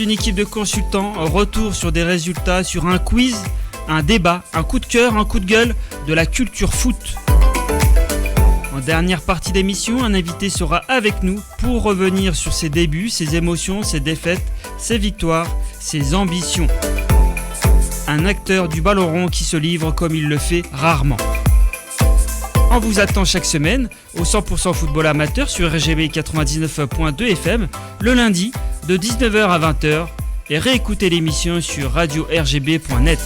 Une équipe de consultants, retour sur des résultats, sur un quiz, un débat, un coup de cœur, un coup de gueule de la culture foot. En dernière partie d'émission, un invité sera avec nous pour revenir sur ses débuts, ses émotions, ses défaites, ses victoires, ses ambitions. Un acteur du ballon rond qui se livre comme il le fait rarement. On vous attend chaque semaine au 100% football amateur sur RGB 99.2 FM le lundi de 19h à 20h et réécoutez l'émission sur radio-rgb.net.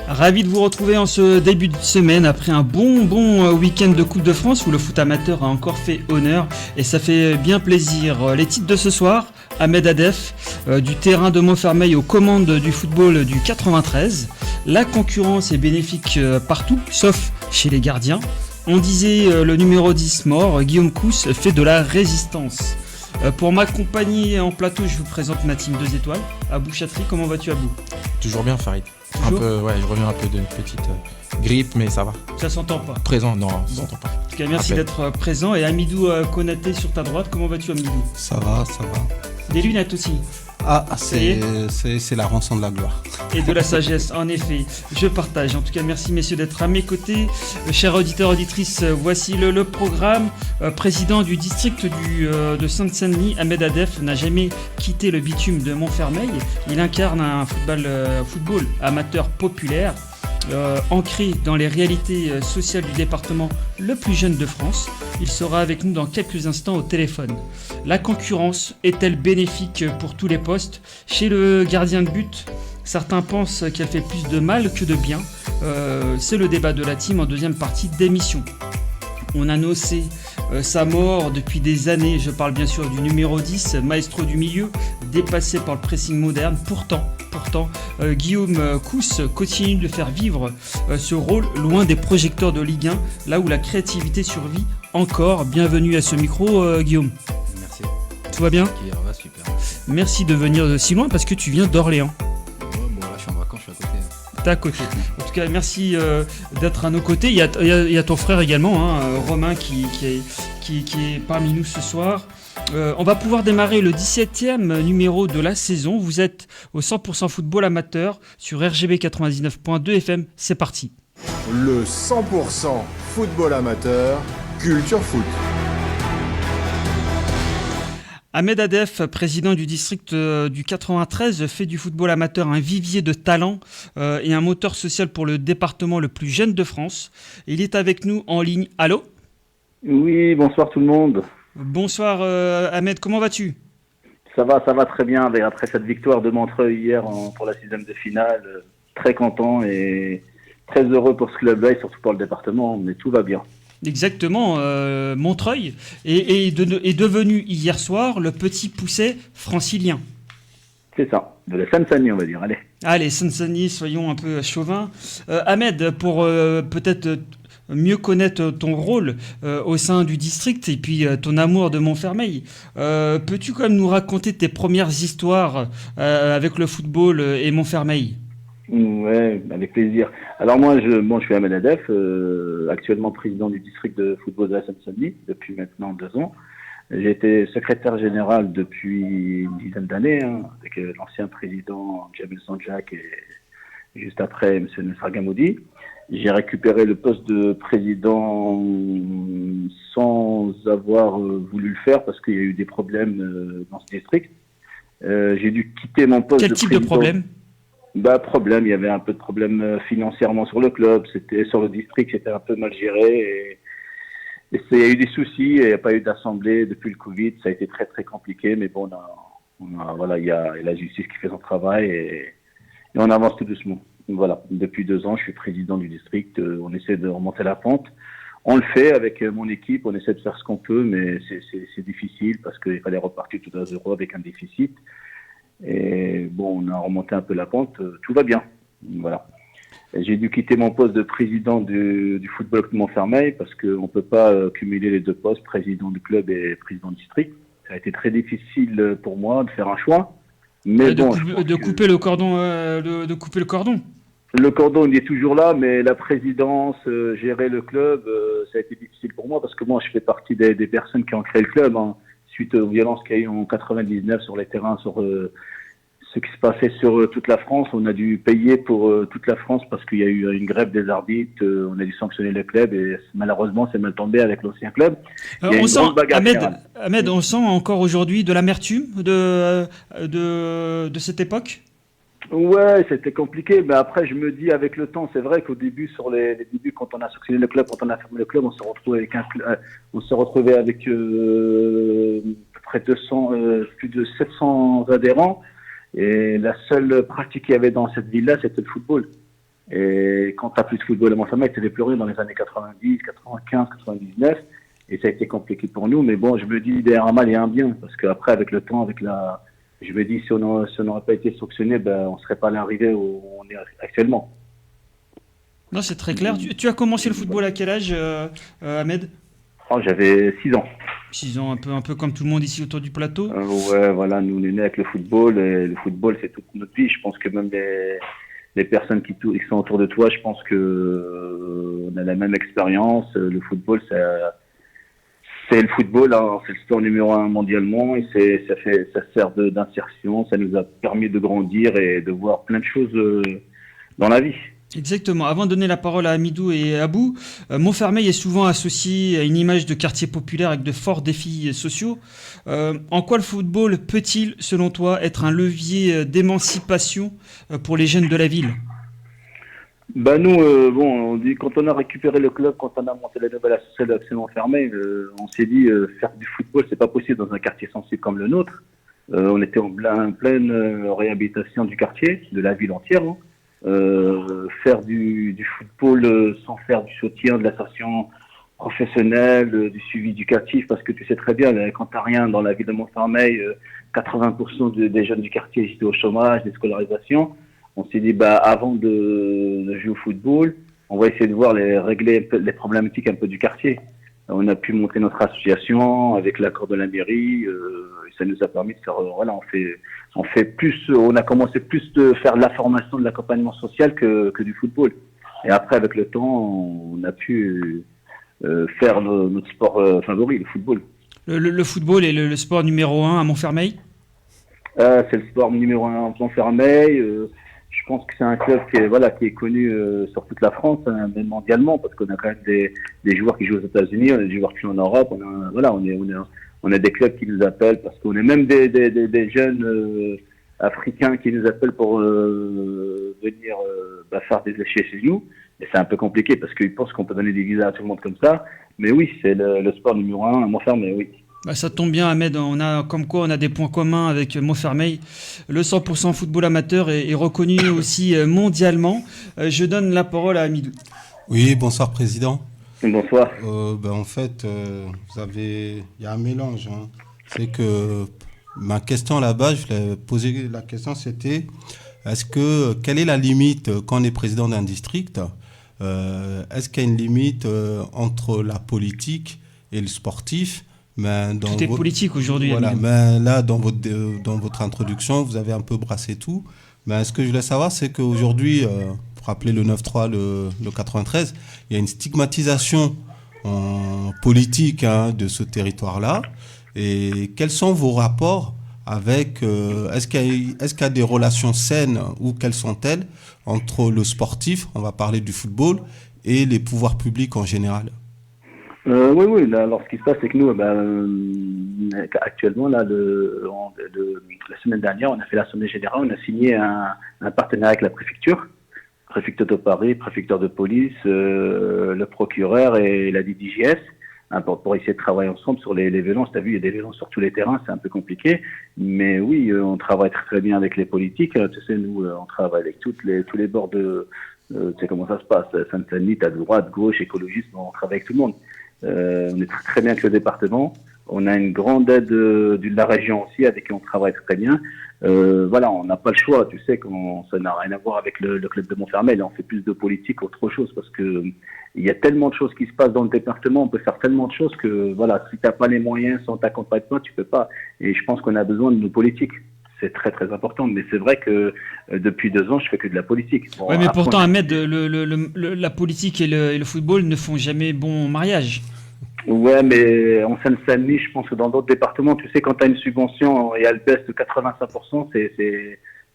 Ravi de vous retrouver en ce début de semaine après un bon week-end de Coupe de France où le foot amateur a encore fait honneur et ça fait bien plaisir. Les titres de ce soir, Ahmed Adef, du terrain de Montfermeil aux commandes du football du 93. La concurrence est bénéfique partout, sauf chez les gardiens. On disait le numéro 10 mort, Guillaume Cousse, fait de la résistance. Pour m'accompagner en plateau, je vous présente ma team 2 étoiles. Abou Chatri, comment vas-tu Abou ? Toujours bien Farid. Toujours ? Je reviens un peu d'une petite grippe, mais ça va. Ça s'entend pas. Présent, non, ça s'entend pas. En tout cas, merci d'être présent. Et Amidou Konaté sur ta droite, comment vas-tu Amidou ? Ça va. Des lunettes aussi. Ah, c'est la rançon de la gloire. Et de la sagesse, en effet. Je partage. En tout cas, merci messieurs d'être à mes côtés. Chers auditeurs, auditrices, voici le programme. Président du district de Seine-Saint-Denis, Ahmed Adef n'a jamais quitté le bitume de Montfermeil. Il incarne un football amateur populaire. Ancré dans les réalités sociales du département le plus jeune de France. Il sera avec nous dans quelques instants au téléphone. La concurrence est-elle bénéfique pour tous les postes ? Chez le gardien de but, certains pensent qu'elle fait plus de mal que de bien. C'est le débat de la team en deuxième partie d'émission. On annonçait sa mort depuis des années. Je parle bien sûr du numéro 10, maestro du milieu, dépassé par le pressing moderne. Pourtant, Guillaume Cousse continue de faire vivre ce rôle loin des projecteurs de Ligue 1, là où la créativité survit encore. Bienvenue à ce micro, Guillaume. Merci. Tout va bien ? Ouais, super. Merci de venir de si loin parce que tu viens d'Orléans. Ouais, bon, là, je suis en vacances, je suis à côté. T'es à côté. En tout cas, merci d'être à nos côtés. Il y a ton frère également, Romain, qui est parmi nous ce soir. On va pouvoir démarrer le 17e numéro de la saison. Vous êtes au 100% football amateur sur RGB 99.2 FM. C'est parti. Le 100% football amateur, culture foot. Ahmed Adef, président du district du 93, fait du football amateur un vivier de talent et un moteur social pour le département le plus jeune de France. Il est avec nous en ligne. Allô ? Oui, bonsoir tout le monde. Bonsoir Ahmed, comment vas-tu ? Ça va très bien. Après cette victoire de Montreuil hier pour la 6e de finale, très content et très heureux pour ce club-là et surtout pour le département, mais tout va bien. Exactement, Montreuil est devenu hier soir le petit Pousset francilien. C'est ça, de la Seine-Saint-Denis on va dire, allez. Allez, Seine-Saint-Denis, soyons un peu chauvins. Ahmed, pour peut-être mieux connaître ton rôle au sein du district et puis ton amour de Montfermeil, peux-tu quand même nous raconter tes premières histoires avec le football et Montfermeil ? Ouais, avec plaisir. Alors moi, je suis Ahmed Adef, actuellement président du district de football de la Seine-Saint-Denis depuis maintenant 2 ans. J'ai été secrétaire général depuis une dizaine d'années, avec l'ancien président Jamil Sanjak et juste après M. Nessar Gamoudi. J'ai récupéré le poste de président sans avoir voulu le faire parce qu'il y a eu des problèmes dans ce district. J'ai dû quitter mon poste de président. Quel type de problème ? Il y avait un peu de problème financièrement sur le club, c'était sur le district, c'était un peu mal géré et il y a eu des soucis, il n'y a pas eu d'assemblée depuis le Covid, ça a été très très compliqué, mais bon, il y a la justice qui fait son travail et on avance tout doucement. Voilà, depuis 2 ans, je suis président du district, on essaie de remonter la pente. On le fait avec mon équipe, on essaie de faire ce qu'on peut, mais c'est difficile parce qu'il fallait repartir tout à 0 avec un déficit. Et bon, on a remonté un peu la pente, tout va bien. Voilà. Et j'ai dû quitter mon poste de président du football de Montfermeil parce qu'on ne peut pas cumuler les 2 postes, président du club et président du district. Ça a été très difficile pour moi de faire un choix. Mais de couper le cordon. Le cordon, il est toujours là, mais la présidence, gérer le club, ça a été difficile pour moi parce que moi, je fais partie des personnes qui ont créé le club, hein, suite aux violences qu'il y a eu en 99 sur les terrains, sur ce qui se passait sur toute la France. On a dû payer pour toute la France parce qu'il y a eu une grève des arbitres. On a dû sanctionner le club et malheureusement, c'est mal tombé avec l'ancien club. Il y a une On sent, grande bagarre Ahmed, finale. Ahmed, on sent encore aujourd'hui de l'amertume de cette époque. Ouais, c'était compliqué, mais après je me dis avec le temps, c'est vrai qu'au début, sur les débuts, quand on a sanctionné le club, quand on a fermé le club, on s'est retrouvé avec près de 200, plus de 700 adhérents, et la seule pratique qu'il y avait dans cette ville-là, c'était le football. Et quand t'as plus de football à Montfermeil, c'était plus rien dans les années 90, 95, 99, et ça a été compliqué pour nous, mais bon, je me dis derrière un mal et un bien, parce qu'après avec le temps, je me dis, si on n'aurait pas été sanctionné, on ne serait pas arrivé où on est actuellement. Non, c'est très clair. Tu as commencé le football à quel âge, Ahmed? J'avais 6 ans. 6 ans, un peu comme tout le monde ici autour du plateau. Ouais, voilà, nous on est nés avec le football, et le football c'est toute notre vie. Je pense que même les personnes qui sont autour de toi, je pense que on a la même expérience. Le football, c'est le football, hein, c'est le sport numéro 1 mondialement et ça sert d'insertion, ça nous a permis de grandir et de voir plein de choses dans la vie. Exactement. Avant de donner la parole à Hamidou et Abou, Montfermeil est souvent associé à une image de quartier populaire avec de forts défis sociaux. En quoi le football peut-il, selon toi, être un levier d'émancipation pour les jeunes de la ville? Nous, on dit quand on a récupéré le club, quand on a monté la nouvelle association Montfermeil, on s'est dit faire du football, c'est pas possible dans un quartier sensible comme le nôtre. On était en pleine réhabilitation du quartier, de la ville entière. Hein. Faire du football sans faire du soutien, de l'insertion professionnelle, du suivi éducatif, parce que tu sais très bien, quand t'as rien dans la ville de Montfermeil, 80% des jeunes du quartier étaient au chômage, des scolarisations. On s'est dit, avant de jouer au football, on va essayer de régler les problématiques un peu du quartier. On a pu monter notre association avec l'accord de la mairie, et ça nous a permis de faire, on a commencé plus de faire de la formation, de l'accompagnement social que du football. Et après, avec le temps, on a pu faire notre sport favori, le football. Le football est le sport numéro 1 à Montfermeil? C'est le sport numéro 1 à Montfermeil. Je pense que c'est un club qui est connu sur toute la France, hein, même mondialement, parce qu'on a quand même des joueurs qui jouent aux États-Unis, on a des joueurs qui jouent en Europe, on a des clubs qui nous appellent, parce qu'on est même des jeunes africains qui nous appellent pour venir faire des échecs chez nous. Et c'est un peu compliqué parce qu'ils pensent qu'on peut donner des visas à tout le monde comme ça. Mais oui, c'est le sport numéro 1 à Montfermeil, oui. Ça tombe bien, Ahmed, on a des points communs avec Montfermeil. Le 100% football amateur est reconnu aussi mondialement. Je donne la parole à Hamidou. Oui, bonsoir Président. Bonsoir. En fait, il y a un mélange. Hein. C'est que ma question là-bas, je l'ai posé la question, c'était quelle est la limite quand on est président d'un district? Est-ce qu'il y a une limite entre la politique et le sportif? Tout est politique aujourd'hui. Voilà, là, dans votre introduction, vous avez un peu brassé tout. Mais ce que je voulais savoir, c'est qu'aujourd'hui, pour rappeler le 9-3, le 93, il y a une stigmatisation politique de ce territoire-là. Et quels sont vos rapports avec... est-ce qu'il y a des relations saines ou quelles sont-elles entre le sportif, on va parler du football, et les pouvoirs publics en général? Oui. Là, alors, ce qui se passe, c'est que nous, actuellement, là, la semaine dernière, on a fait l'Assemblée générale, on a signé un partenariat avec la préfecture de Paris, préfecture de police, le procureur et la DDJS, pour essayer de travailler ensemble sur les violences. Tu as vu, il y a des violences sur tous les terrains, c'est un peu compliqué. Mais oui, on travaille très, très bien avec les politiques. Tu sais, nous, on travaille avec tous les bords de... tu sais comment ça se passe. Sainte-Denis, à droite, gauche, écologiste, on travaille avec tout le monde. On est très, très bien avec le département. On a une grande aide de la région aussi, avec qui on travaille très bien. On n'a pas le choix. Tu sais, ça n'a rien à voir avec le club de Montfermeil. Là, on fait plus de politique qu'autre chose, parce que il y a tellement de choses qui se passent dans le département. On peut faire tellement de choses que, si t'as pas les moyens, sans t'accompagnement, tu peux pas. Et je pense qu'on a besoin de nos politiques. c'est très très important. Mais c'est vrai que depuis 2 ans, je fais que de la politique. Bon, Ouais, mais après, pourtant, Ahmed, la politique et le football ne font jamais bon mariage. ouais, mais en Seine-Saint-Denis, je pense que dans d'autres départements, tu sais, quand tu as une subvention et elle baisse de 85%,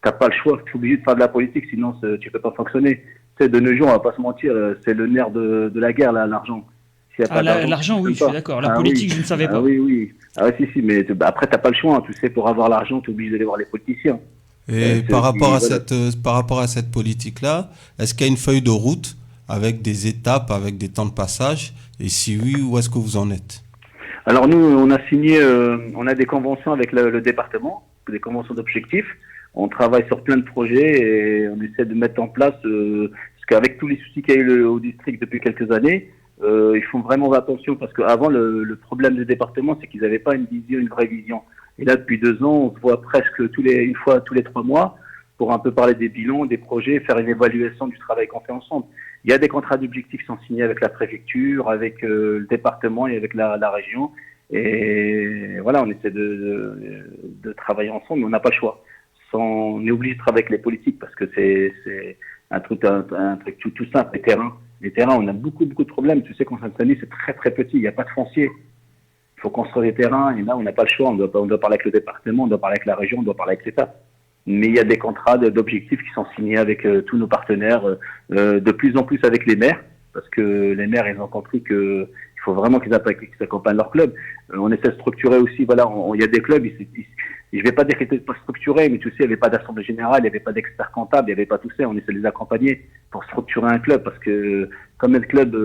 t'as pas le choix. Tu es obligé de faire de la politique, sinon tu peux pas fonctionner. Tu sais, de nos jours, on va pas se mentir, c'est le nerf de la guerre, là, l'argent. S'il y a pas d'argent, L'argent, oui, tu je peux suis pas. d'accord. La Ah politique, oui. je ne savais Ah pas. oui, oui. Ah ouais, si, mais après, t'as pas le choix. Hein. Tu sais, pour avoir l'argent, tu es obligé d'aller voir les politiciens. Et C'est par rapport à voilà. par rapport à cette politique-là, est-ce qu'il y a une feuille de route avec des étapes, avec des temps de passage? Et si oui, où est-ce que vous en êtes? Alors nous, on a signé, on a des conventions avec le département, des conventions d'objectifs. On travaille sur plein de projets et on essaie de mettre en place, parce qu'avec tous les soucis qu'il y a eu au district depuis quelques années, ils font vraiment attention parce qu'avant, le problème du département, c'est qu'ils n'avaient pas une vision, une vraie vision. Et là, depuis 2 ans, on se voit presque une fois tous les 3 mois pour un peu parler des bilans, des projets, faire une évaluation du travail qu'on fait ensemble. Il y a des contrats d'objectifs qui sont signés avec la préfecture, avec le département et avec la région. Et voilà, on essaie de travailler ensemble, mais on n'a pas le choix. On est obligé de travailler avec les politiques parce que c'est un truc tout simple. Les terrains, on a beaucoup de problèmes. Tu sais qu'en Seine-Saint-Denis, c'est très très petit, il n'y a pas de foncier. Il faut construire des terrains et là, on n'a pas le choix. On doit parler avec le département, on doit parler avec la région, on doit parler avec l'État. Mais il y a des contrats d'objectifs qui sont signés avec tous nos partenaires, de plus en plus avec les maires, parce que les maires, ils ont compris qu'il faut vraiment qu'ils accompagnent leur club. On essaie de structurer aussi, voilà, il y a des clubs, je ne vais pas dire qu'ils n'étaient pas structurés, mais tu sais, il n'y avait pas d'assemblée générale, il n'y avait pas d'experts comptables, il n'y avait pas tout ça. On essaie de les accompagner pour structurer un club, parce que comme le club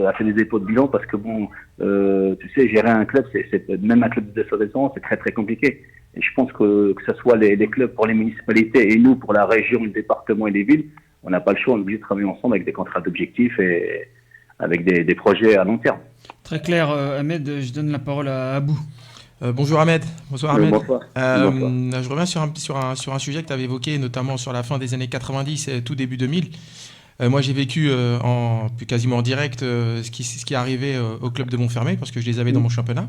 a fait des dépôts de bilan, parce que bon, tu sais, gérer un club, même un club de décevant, c'est très très compliqué. Et je pense que ce soit les clubs pour les municipalités et nous pour la région, le département et les villes, on n'a pas le choix, on est obligé de travailler ensemble avec des contrats d'objectifs et avec des projets à long terme. Très clair, Ahmed, je donne la parole à Abou. Bonjour Ahmed. Bonsoir Ahmed. Bonsoir. Je reviens sur un sujet que tu avais évoqué, notamment sur la fin des années 90 et tout début 2000. Moi, j'ai vécu quasiment en direct ce qui arrivait au club de Montfermeil, parce que je les avais dans mon championnat.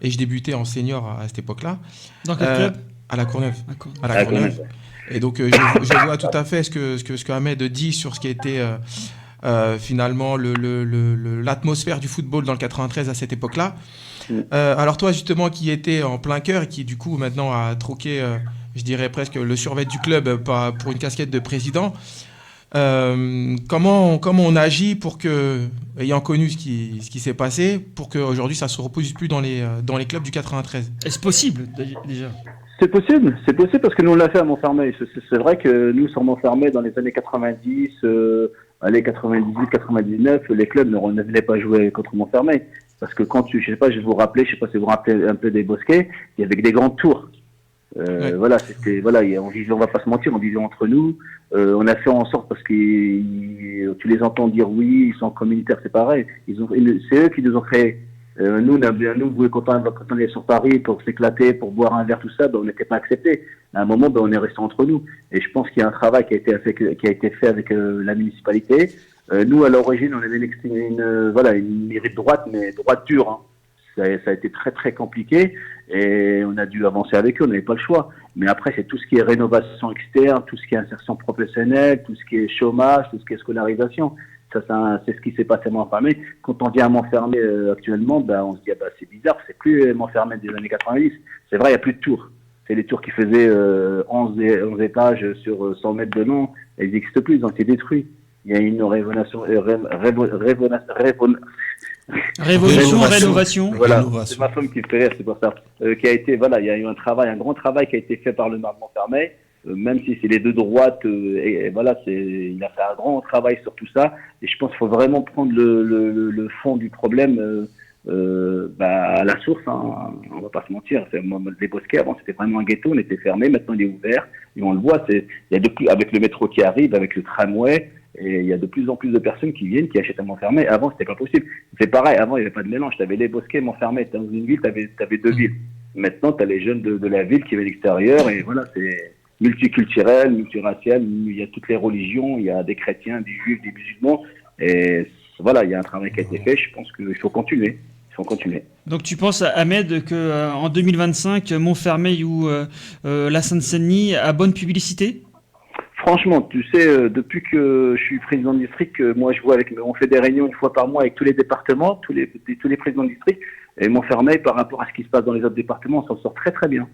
Et je débutais en senior à cette époque-là. Dans quel club? À la Courneuve. D'accord. À la Courneuve. Et donc, je vois tout à fait ce que Ahmed dit sur ce qui était finalement l'atmosphère du football dans le 93 à cette époque-là. Alors toi, justement, qui était en plein cœur et qui, du coup, maintenant a troqué, je dirais presque, le survêt du club pour une casquette de président, comment on agit pour que, ayant connu ce qui s'est passé, pour qu'aujourd'hui ça ne se reproduise plus dans les clubs du 93? Est-ce possible, déjà? C'est possible parce que nous on l'a fait à Montfermeil. C'est vrai que nous sur Montfermeil dans les années 90, 98, 99, les clubs ne venaient pas jouer contre Montfermeil. Parce que je sais pas si vous vous rappelez un peu des Bosquets, il y avait des grandes tours. Ouais. Voilà, on va pas se mentir, on vivait entre nous. On a fait en sorte parce que tu les entends dire oui, ils sont communautaires, c'est pareil. C'est eux qui nous ont créé. Nous, quand on est sur Paris pour s'éclater, pour boire un verre, tout ça, on n'était pas acceptés. À un moment, on est resté entre nous. Et je pense qu'il y a un travail qui a été fait avec la municipalité. Nous, à l'origine, on avait une mairie de droite, mais droite dure. Hein. Ça a été très très compliqué et on a dû avancer avec eux, on n'avait pas le choix. Mais après, c'est tout ce qui est rénovation externe, tout ce qui est insertion professionnelle, tout ce qui est chômage, tout ce qui est scolarisation. Ça, c'est ce qui s'est passé à Montfermeil. Quand on vient à Montfermeil actuellement, on se dit c'est bizarre, c'est plus Montfermeil des années 90. C'est vrai, il n'y a plus de tours. C'est les tours qui faisaient 11 étages sur 100 mètres de long. Elles n'existent plus, ils ont été détruits. Il y a une rénovation. Voilà, c'est ma femme qui me fait rire, c'est pour ça. Qui a été, il y a eu un grand travail qui a été fait par le maire de Montfermeil. Même si c'est les deux droites, il a fait un grand travail sur tout ça. Et je pense qu'il faut vraiment prendre le fond du problème à la source. Hein. On va pas se mentir. Les Bosquets, avant, c'était vraiment un ghetto, on était fermé. Maintenant, il est ouvert. Et on le voit. Avec le métro qui arrive, avec le tramway, et il y a de plus en plus de personnes qui viennent, qui achètent à Montfermeil. Avant, c'était pas possible. C'est pareil. Avant, il n'y avait pas de mélange. Tu avais les Bosquets, Montfermeil. Dans une ville, tu avais deux villes. Maintenant, tu as les jeunes de la ville qui viennent de l'extérieur. Et voilà, c'est multiculturel, multiracial, il y a toutes les religions, il y a des chrétiens, des juifs, des musulmans, et voilà, il y a un travail qui a été fait, je pense qu'il faut continuer. Donc tu penses, Ahmed, que en 2025, Montfermeil ou la Seine-Saint-Denis a bonne publicité? Franchement, tu sais, depuis que je suis président de district, moi on fait des réunions une fois par mois avec tous les départements, tous les présidents de district, et Montfermeil, par rapport à ce qui se passe dans les autres départements, on s'en sort très très bien.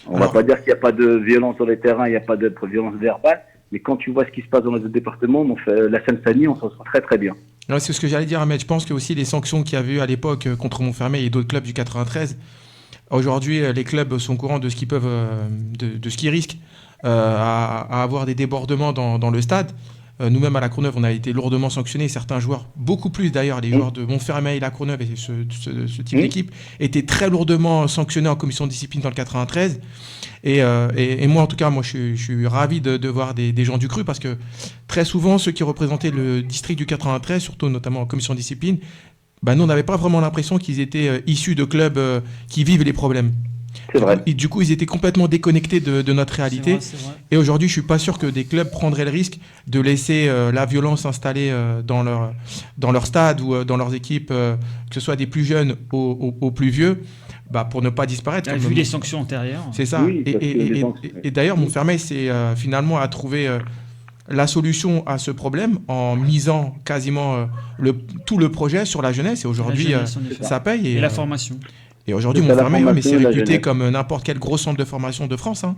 On va pas dire qu'il n'y a pas de violence sur les terrains, il n'y a pas de violence verbale, mais quand tu vois ce qui se passe dans les autres départements, la Seine-Saint-Denis, on s'en sort très très bien. Ouais, c'est ce que j'allais dire, Ahmed. Je pense que aussi les sanctions qu'il y avait eu à l'époque contre Montfermeil et d'autres clubs du 93, aujourd'hui, les clubs sont au courant de ce qu'ils peuvent, de ce qu'ils risquent à avoir des débordements dans le stade. Nous-mêmes à La Courneuve, on a été lourdement sanctionnés. Certains joueurs, beaucoup plus d'ailleurs, les joueurs de Montfermeil, La Courneuve et ce type d'équipe, étaient très lourdement sanctionnés en commission de discipline dans le 93. Et moi, en tout cas, je suis ravi de voir des gens du cru, parce que très souvent, ceux qui représentaient le district du 93, surtout notamment en commission de discipline, nous, on n'avait pas vraiment l'impression qu'ils étaient issus de clubs qui vivent les problèmes. C'est vrai. Et du coup, ils étaient complètement déconnectés de notre réalité. C'est vrai. Et aujourd'hui, je suis pas sûr que des clubs prendraient le risque de laisser la violence s'installer dans leur stade ou dans leurs équipes, que ce soit des plus jeunes aux plus vieux, pour ne pas disparaître. Vu les sanctions antérieures. C'est ça. Oui, Et d'ailleurs, Montfermeil, c'est finalement à trouver la solution à ce problème en misant quasiment tout le projet sur la jeunesse. Et aujourd'hui, La jeunesse, en effet. ça paye. Et la formation. Et aujourd'hui, C'est ça, la Montfermeil, mais c'est formation, la réputé jeunesse. comme n'importe quel gros centre de formation de France. Hein.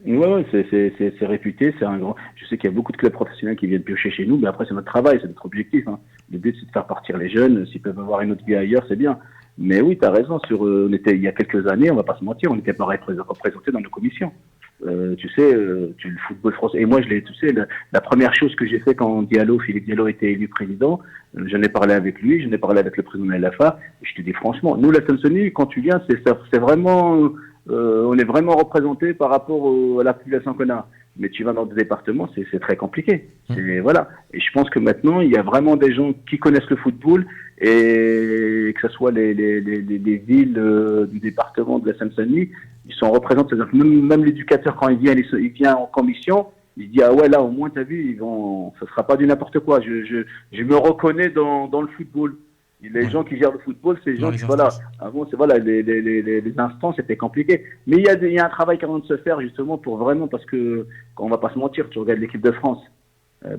Ouais, c'est réputé, c'est un grand. Je sais qu'il y a beaucoup de clubs professionnels qui viennent piocher chez nous, mais après c'est notre travail, c'est notre objectif. Hein. Le but c'est de faire partir les jeunes, s'ils peuvent avoir une autre vie ailleurs, c'est bien. Mais oui, tu as raison. Il y a quelques années, on va pas se mentir, on n'était pas représentés dans nos commissions. Tu sais, le football français. Et moi, tu sais, la première chose que j'ai fait quand Philippe Diallo était élu président, j'en ai parlé avec lui, j'en ai parlé avec le président de la LFA, et je te dis franchement, nous, la Seine-Saint-Denis, quand tu viens, c'est vraiment, on est vraiment représenté par rapport à la population qu'on a. Mais tu vas dans des départements, c'est très compliqué. Voilà. Et je pense que maintenant, il y a vraiment des gens qui connaissent le football, et que ce soit les villes du département de la Seine-Saint-Denis, ils sont représentés. Même l'éducateur, quand il vient en commission, il dit, ah ouais, là, au moins, t'as vu, ça sera pas du n'importe quoi. Je me reconnais dans le football. Les gens qui gèrent le football, c'est les gens qui, voilà, avant, les instances, c'était compliqué. Mais il y a un travail qui est en train de se faire, justement, parce que, on va pas se mentir, tu regardes l'équipe de France,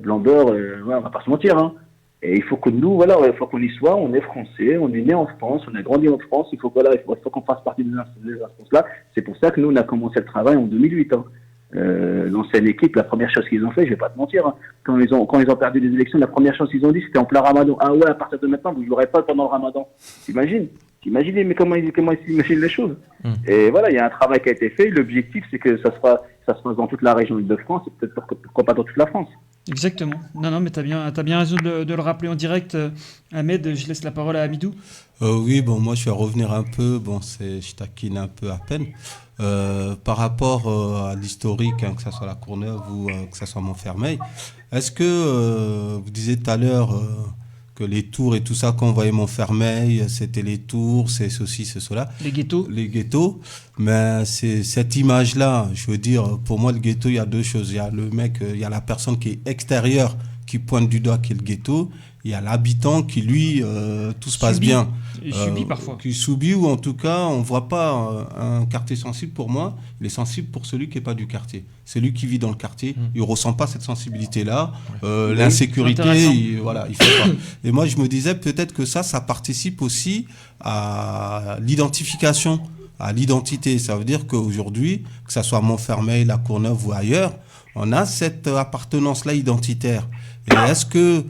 Blanc-Beurre, on va pas se mentir, hein. Et il faut que nous, il faut qu'on y soit, on est français, on est né en France, on a grandi en France, il faut qu'on fasse partie des instances-là. C'est pour ça que nous, on a commencé le travail en 2008, hein. L'ancienne équipe, la première chose qu'ils ont fait, je vais pas te mentir, hein, quand ils ont perdu les élections, la première chose qu'ils ont dit, c'était en plein Ramadan. Ah ouais, à partir de maintenant, vous ne jouerez pas pendant le Ramadan. T'imagines, mais comment ils s'imaginent les choses. Et voilà, il y a un travail qui a été fait. L'objectif, c'est que ça se passe dans toute la région Île-de-France, et peut-être pourquoi pas dans toute la France. Exactement. Non, mais t'as bien raison de le rappeler en direct, Ahmed. Je laisse la parole à Amidou. Oui, moi je vais revenir un peu, je taquine un peu à peine. Par rapport à l'historique, hein, que ce soit La Courneuve ou que ce soit Montfermeil, est-ce que vous disiez tout à l'heure que les tours et tout ça, quand on voyait Montfermeil, c'était les tours, c'est ceci, c'est cela. Les ghettos. Mais c'est cette image-là, je veux dire, pour moi, le ghetto, il y a deux choses. Il y a le mec, il y a la personne qui est extérieure, qui pointe du doigt, qui est le ghetto. Il y a l'habitant qui, lui, tout se passe bien. Il subit parfois. Qui subit, ou en tout cas, on ne voit pas un quartier sensible. Pour moi, il est sensible pour celui qui n'est pas du quartier. Celui qui vit dans le quartier, il ne ressent pas cette sensibilité-là. L'insécurité, il fait pas. Et moi, je me disais peut-être que ça participe aussi à l'identification, à l'identité. Ça veut dire qu'aujourd'hui, que ça soit à Montfermeil, La Courneuve ou ailleurs, on a cette appartenance-là identitaire. Et est-ce que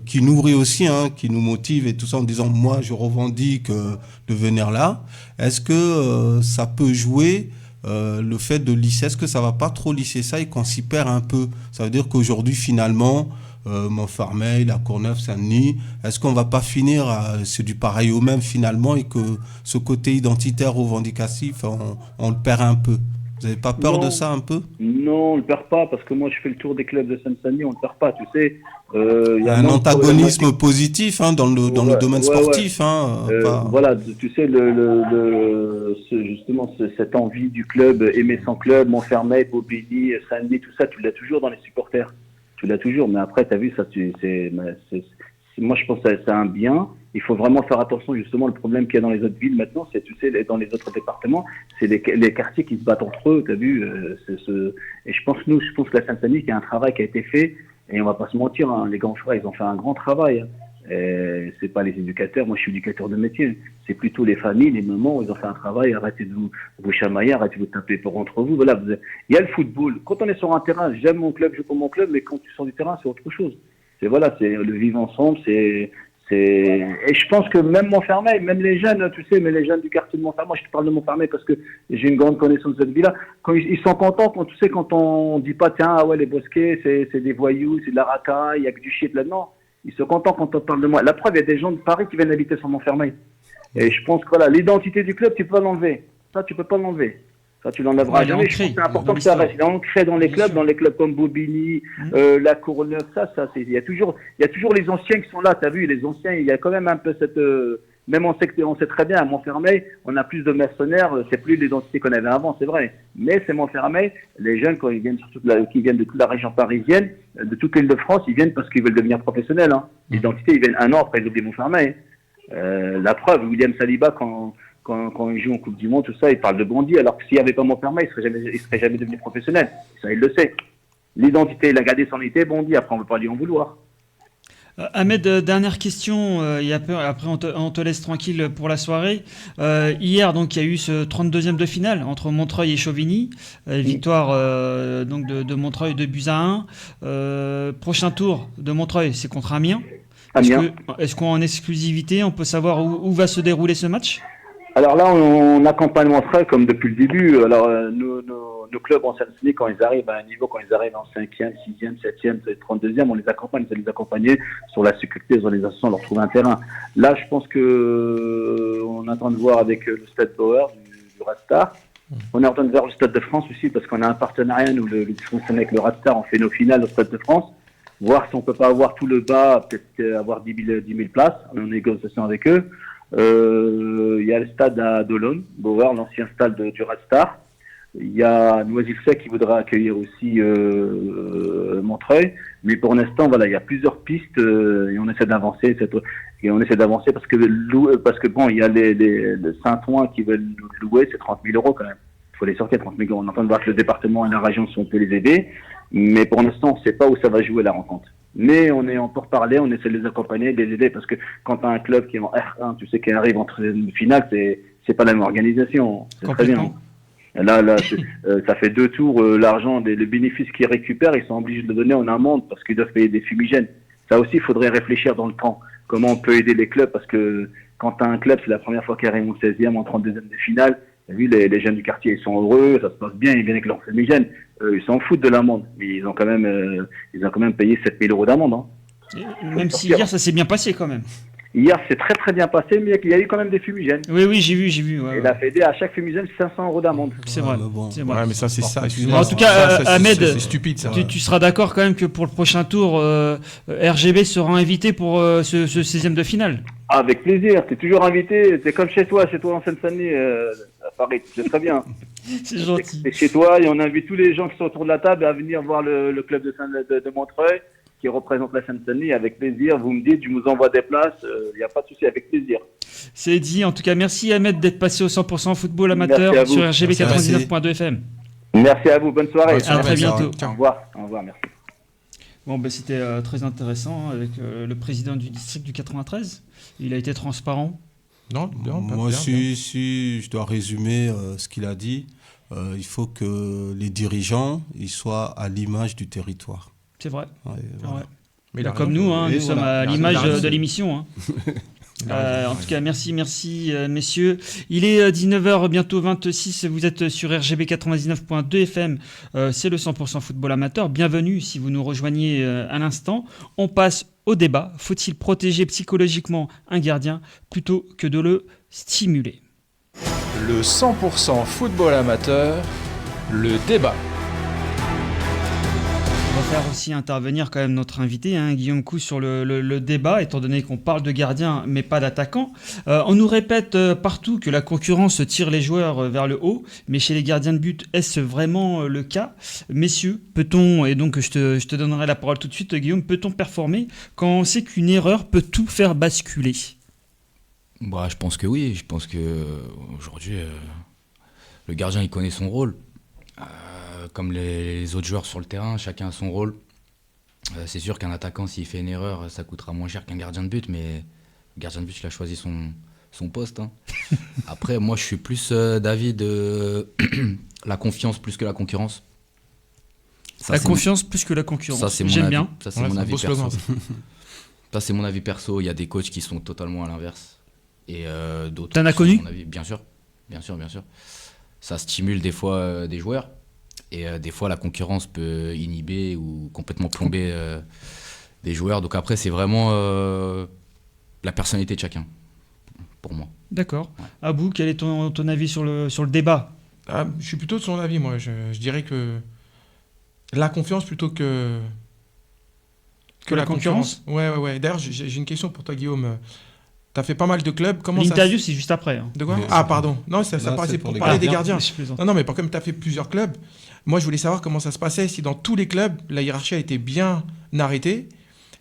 qui nourrit aussi, hein, qui nous motive et tout ça en disant moi je revendique de venir là, est-ce que ça peut jouer le fait de lisser, est-ce que ça va pas trop lisser ça et qu'on s'y perd un peu? Ça veut dire qu'aujourd'hui finalement Montfermeil, La Courneuve, Saint-Denis, est-ce qu'on va pas finir c'est du pareil au même finalement, et que ce côté identitaire revendicatif on le perd un peu? Vous n'avez pas peur de ça un peu? Non, on ne le perd pas, parce que moi je fais le tour des clubs de Seine-Saint-Denis, on ne le perd pas, tu sais. Y a un antagonisme positif, hein, dans le domaine sportif. Ouais. Hein, voilà, tu sais, justement, cette envie du club, aimer son club, Montfermeil, Bobigny, Saint-Denis, tout ça, tu l'as toujours dans les supporters. Tu l'as toujours, mais après, tu as vu, ça, moi je pense que c'est un bien. Il faut vraiment faire attention, justement, le problème qu'il y a dans les autres villes maintenant, c'est, tu sais, dans les autres départements, c'est les quartiers qui se battent entre eux, t'as vu, et je pense que la Seine-Saint-Denis, qu'il y a un travail qui a été fait, et on va pas se mentir, hein, les grands frères, ils ont fait un grand travail, hein. C'est pas les éducateurs, moi je suis éducateur de métier, c'est plutôt les familles, les mamans, ils ont fait un travail, arrêtez de vous chamailler, arrêtez de vous taper pour entre vous, voilà, il y a le football, quand on est sur un terrain, j'aime mon club, je joue pour mon club, mais quand tu sors du terrain, c'est autre chose, c'est le vivre ensemble, et je pense que même Montfermeil, même les jeunes, tu sais, mais les jeunes du quartier de Montfermeil, moi je te parle de Montfermeil parce que j'ai une grande connaissance de cette ville-là, quand ils sont contents, quand on dit pas, tiens, ah ouais, les Bosquets, c'est des voyous, c'est de la racaille, il y a que du shit là-dedans. Ils sont contents quand on parle de moi. La preuve, il y a des gens de Paris qui viennent habiter sur Montfermeil. Et je pense que voilà, l'identité du club, tu peux pas l'enlever. Ça, tu peux pas l'enlever. Ça, tu l'enlèveras jamais. Je pense que c'est important que ça reste. Il est ancré dans les clubs comme Bobigny, la Courneuve, il y a toujours les anciens qui sont là. T'as vu, les anciens, il y a quand même un peu cette, même on sait très bien, à Montfermeil, on a plus de mercenaires, c'est plus l'identité qu'on avait avant, c'est vrai. Mais c'est Montfermeil, les jeunes, quand ils viennent qui viennent de toute la région parisienne, de toute l'île de France, ils viennent parce qu'ils veulent devenir professionnels, hein. L'identité, ils viennent un an après, ils oublient Montfermeil. La preuve, William Saliba, quand il joue en Coupe du Monde, tout ça, il parle de Bondy, alors que s'il n'y avait pas Montfermeil, il serait jamais devenu professionnel. Ça, il le sait. L'identité, il a gardé son identité, Bondy, après, on ne peut pas lui en vouloir. Ahmed, dernière question, après on te laisse tranquille pour la soirée. Hier, donc, il y a eu ce 32e de finale entre Montreuil et Chauvigny. Victoire donc de Montreuil 2-1. Prochain tour de Montreuil, c'est contre Amiens. Est-ce qu'en exclusivité, on peut savoir où va se dérouler ce match ? Alors là, on accompagne Montreuil comme depuis le début. Alors, nos clubs en Seine-Saint-Denis, quand ils arrivent à un niveau, quand ils arrivent en 5e, 6e, 7e, 32e, on les accompagne, ça les accompagner sur la sécurité, les organisations, leur trouver un terrain. Là, je pense que on attend de voir avec le Stade Bauer du Red Star. On est en train de voir le Stade de France aussi, parce qu'on a un partenariat, nous, le fonctionne avec le Red Star, on fait nos finales au Stade de France. Voir si on peut pas avoir tout le bas, peut-être avoir 10 000 places. On est en négociation avec eux. Il y a le stade à Dolonne, Bauer, l'ancien stade du Red Star. Il y a Noisy-le-Sec qui voudra accueillir aussi Montreuil. Mais pour l'instant, voilà, il y a plusieurs pistes et on essaie d'avancer. Parce que bon, il y a les Saint-Ouen qui veulent nous louer, c'est 30 000 € quand même. Il faut les sortir 30 000 €. On est en train de voir que le département et la région sont peut les aider. Mais pour l'instant, on ne sait pas où ça va jouer la rencontre. Mais on est en pourparlers, on essaie de les accompagner, de les aider, parce que quand tu as un club qui est en R1, tu sais, qui arrive en finale, c'est pas la même organisation. C'est très bien. Là, ça fait 2 tours, l'argent, le bénéfice qu'ils récupèrent, ils sont obligés de le donner en amende parce qu'ils doivent payer des fumigènes. Ça aussi, il faudrait réfléchir dans le temps. Comment on peut aider les clubs, parce que quand tu as un club, c'est la première fois qu'ils arrivent en 16e, en 32e de finale. T'as vu, les jeunes du quartier, ils sont heureux, ça se passe bien, ils viennent avec leur fumigène. Ils s'en foutent de l'amende, mais ils ont quand même payé 7 000 € d'amende. Hein. Même si hier, ça s'est bien passé quand même. Hier, c'est très très bien passé, mais il y a eu quand même des fumigènes. Oui, j'ai vu. Ouais, et la Fédé, à chaque fumigène, 500 € d'amende. C'est vrai. C'est vrai. Ouais, mais ça, c'est ça. Excuse-moi. En tout cas, Ahmed, c'est stupide, ça. Tu seras d'accord quand même que pour le prochain tour, RGB sera invité pour ce 16e de finale. Avec plaisir. T'es toujours invité. C'est comme chez toi en Seine-Saint-Denis, à Paris. C'est très bien. C'est gentil. C'est chez toi et on invite tous les gens qui sont autour de la table à venir voir le club de Montreuil, qui représente la Seine-Saint-Denis, avec plaisir. Vous me dites, je vous envoie des places, il n'y a pas de souci, avec plaisir. C'est dit. En tout cas, merci Ahmed d'être passé au 100% football amateur sur RGB 99.2 FM. Merci à vous, bonne soirée. À très bientôt. Au revoir, merci. Bon, c'était très intéressant avec le président du district du 93. Il a été transparent. Non, moi, si je dois résumer ce qu'il a dit, il faut que les dirigeants ils soient à l'image du territoire. C'est vrai. Ouais, voilà. Ouais. Mais comme nous, nous sommes à l'image de l'émission. Hein. En tout cas, merci messieurs. Il est 19h, bientôt 26. Vous êtes sur RGB 99.2 FM. C'est le 100% football amateur. Bienvenue si vous nous rejoignez à l'instant. On passe au débat. Faut-il protéger psychologiquement un gardien plutôt que de le stimuler ? Le 100% football amateur, le débat. On va faire aussi intervenir quand même notre invité, Guillaume Cousse, sur le débat, étant donné qu'on parle de gardien mais pas d'attaquant. On nous répète partout que la concurrence tire les joueurs vers le haut, mais chez les gardiens de but, est-ce vraiment le cas ? Messieurs, peut-on, et donc je te donnerai la parole tout de suite Guillaume, peut-on performer quand on sait qu'une erreur peut tout faire basculer ? Bah, je pense que oui. Je pense que aujourd'hui, le gardien, il connaît son rôle. Comme les autres joueurs sur le terrain, chacun a son rôle. C'est sûr qu'un attaquant, s'il fait une erreur, ça coûtera moins cher qu'un gardien de but, mais le gardien de but, il a choisi son poste. Hein. Après, moi, je suis plus d'avis de la confiance plus que la concurrence. Ça, La confiance plus que la concurrence. Ça, c'est mon J'aime avis. bien. Ça, c'est Ouais, mon c'est un avis beau slogan, perso. ça. Ça, c'est mon avis perso. Il y a des coachs qui sont totalement à l'inverse. Et d'autres. T'en as qui connu sont à mon avis. Bien sûr. Ça stimule des fois des joueurs. Et des fois, la concurrence peut inhiber ou complètement plomber des joueurs. Donc après, c'est vraiment la personnalité de chacun, pour moi. D'accord. Ouais. Abou, quel est ton avis sur le débat? Ah, je suis plutôt de son avis, moi. Je dirais que la confiance plutôt que la concurrence. Ouais. D'ailleurs, j'ai une question pour toi, Guillaume. Tu as fait pas mal de clubs. Comment ça... L'interview, c'est juste après. Hein. De quoi? Mais- Ah, pardon. Non, ça Là, passait c'est pour pour les parler des gardiens. gardiens. Je plaisante. Non, mais comme tu as fait plusieurs clubs, moi, je voulais savoir comment ça se passait, si dans tous les clubs, la hiérarchie a été bien arrêtée.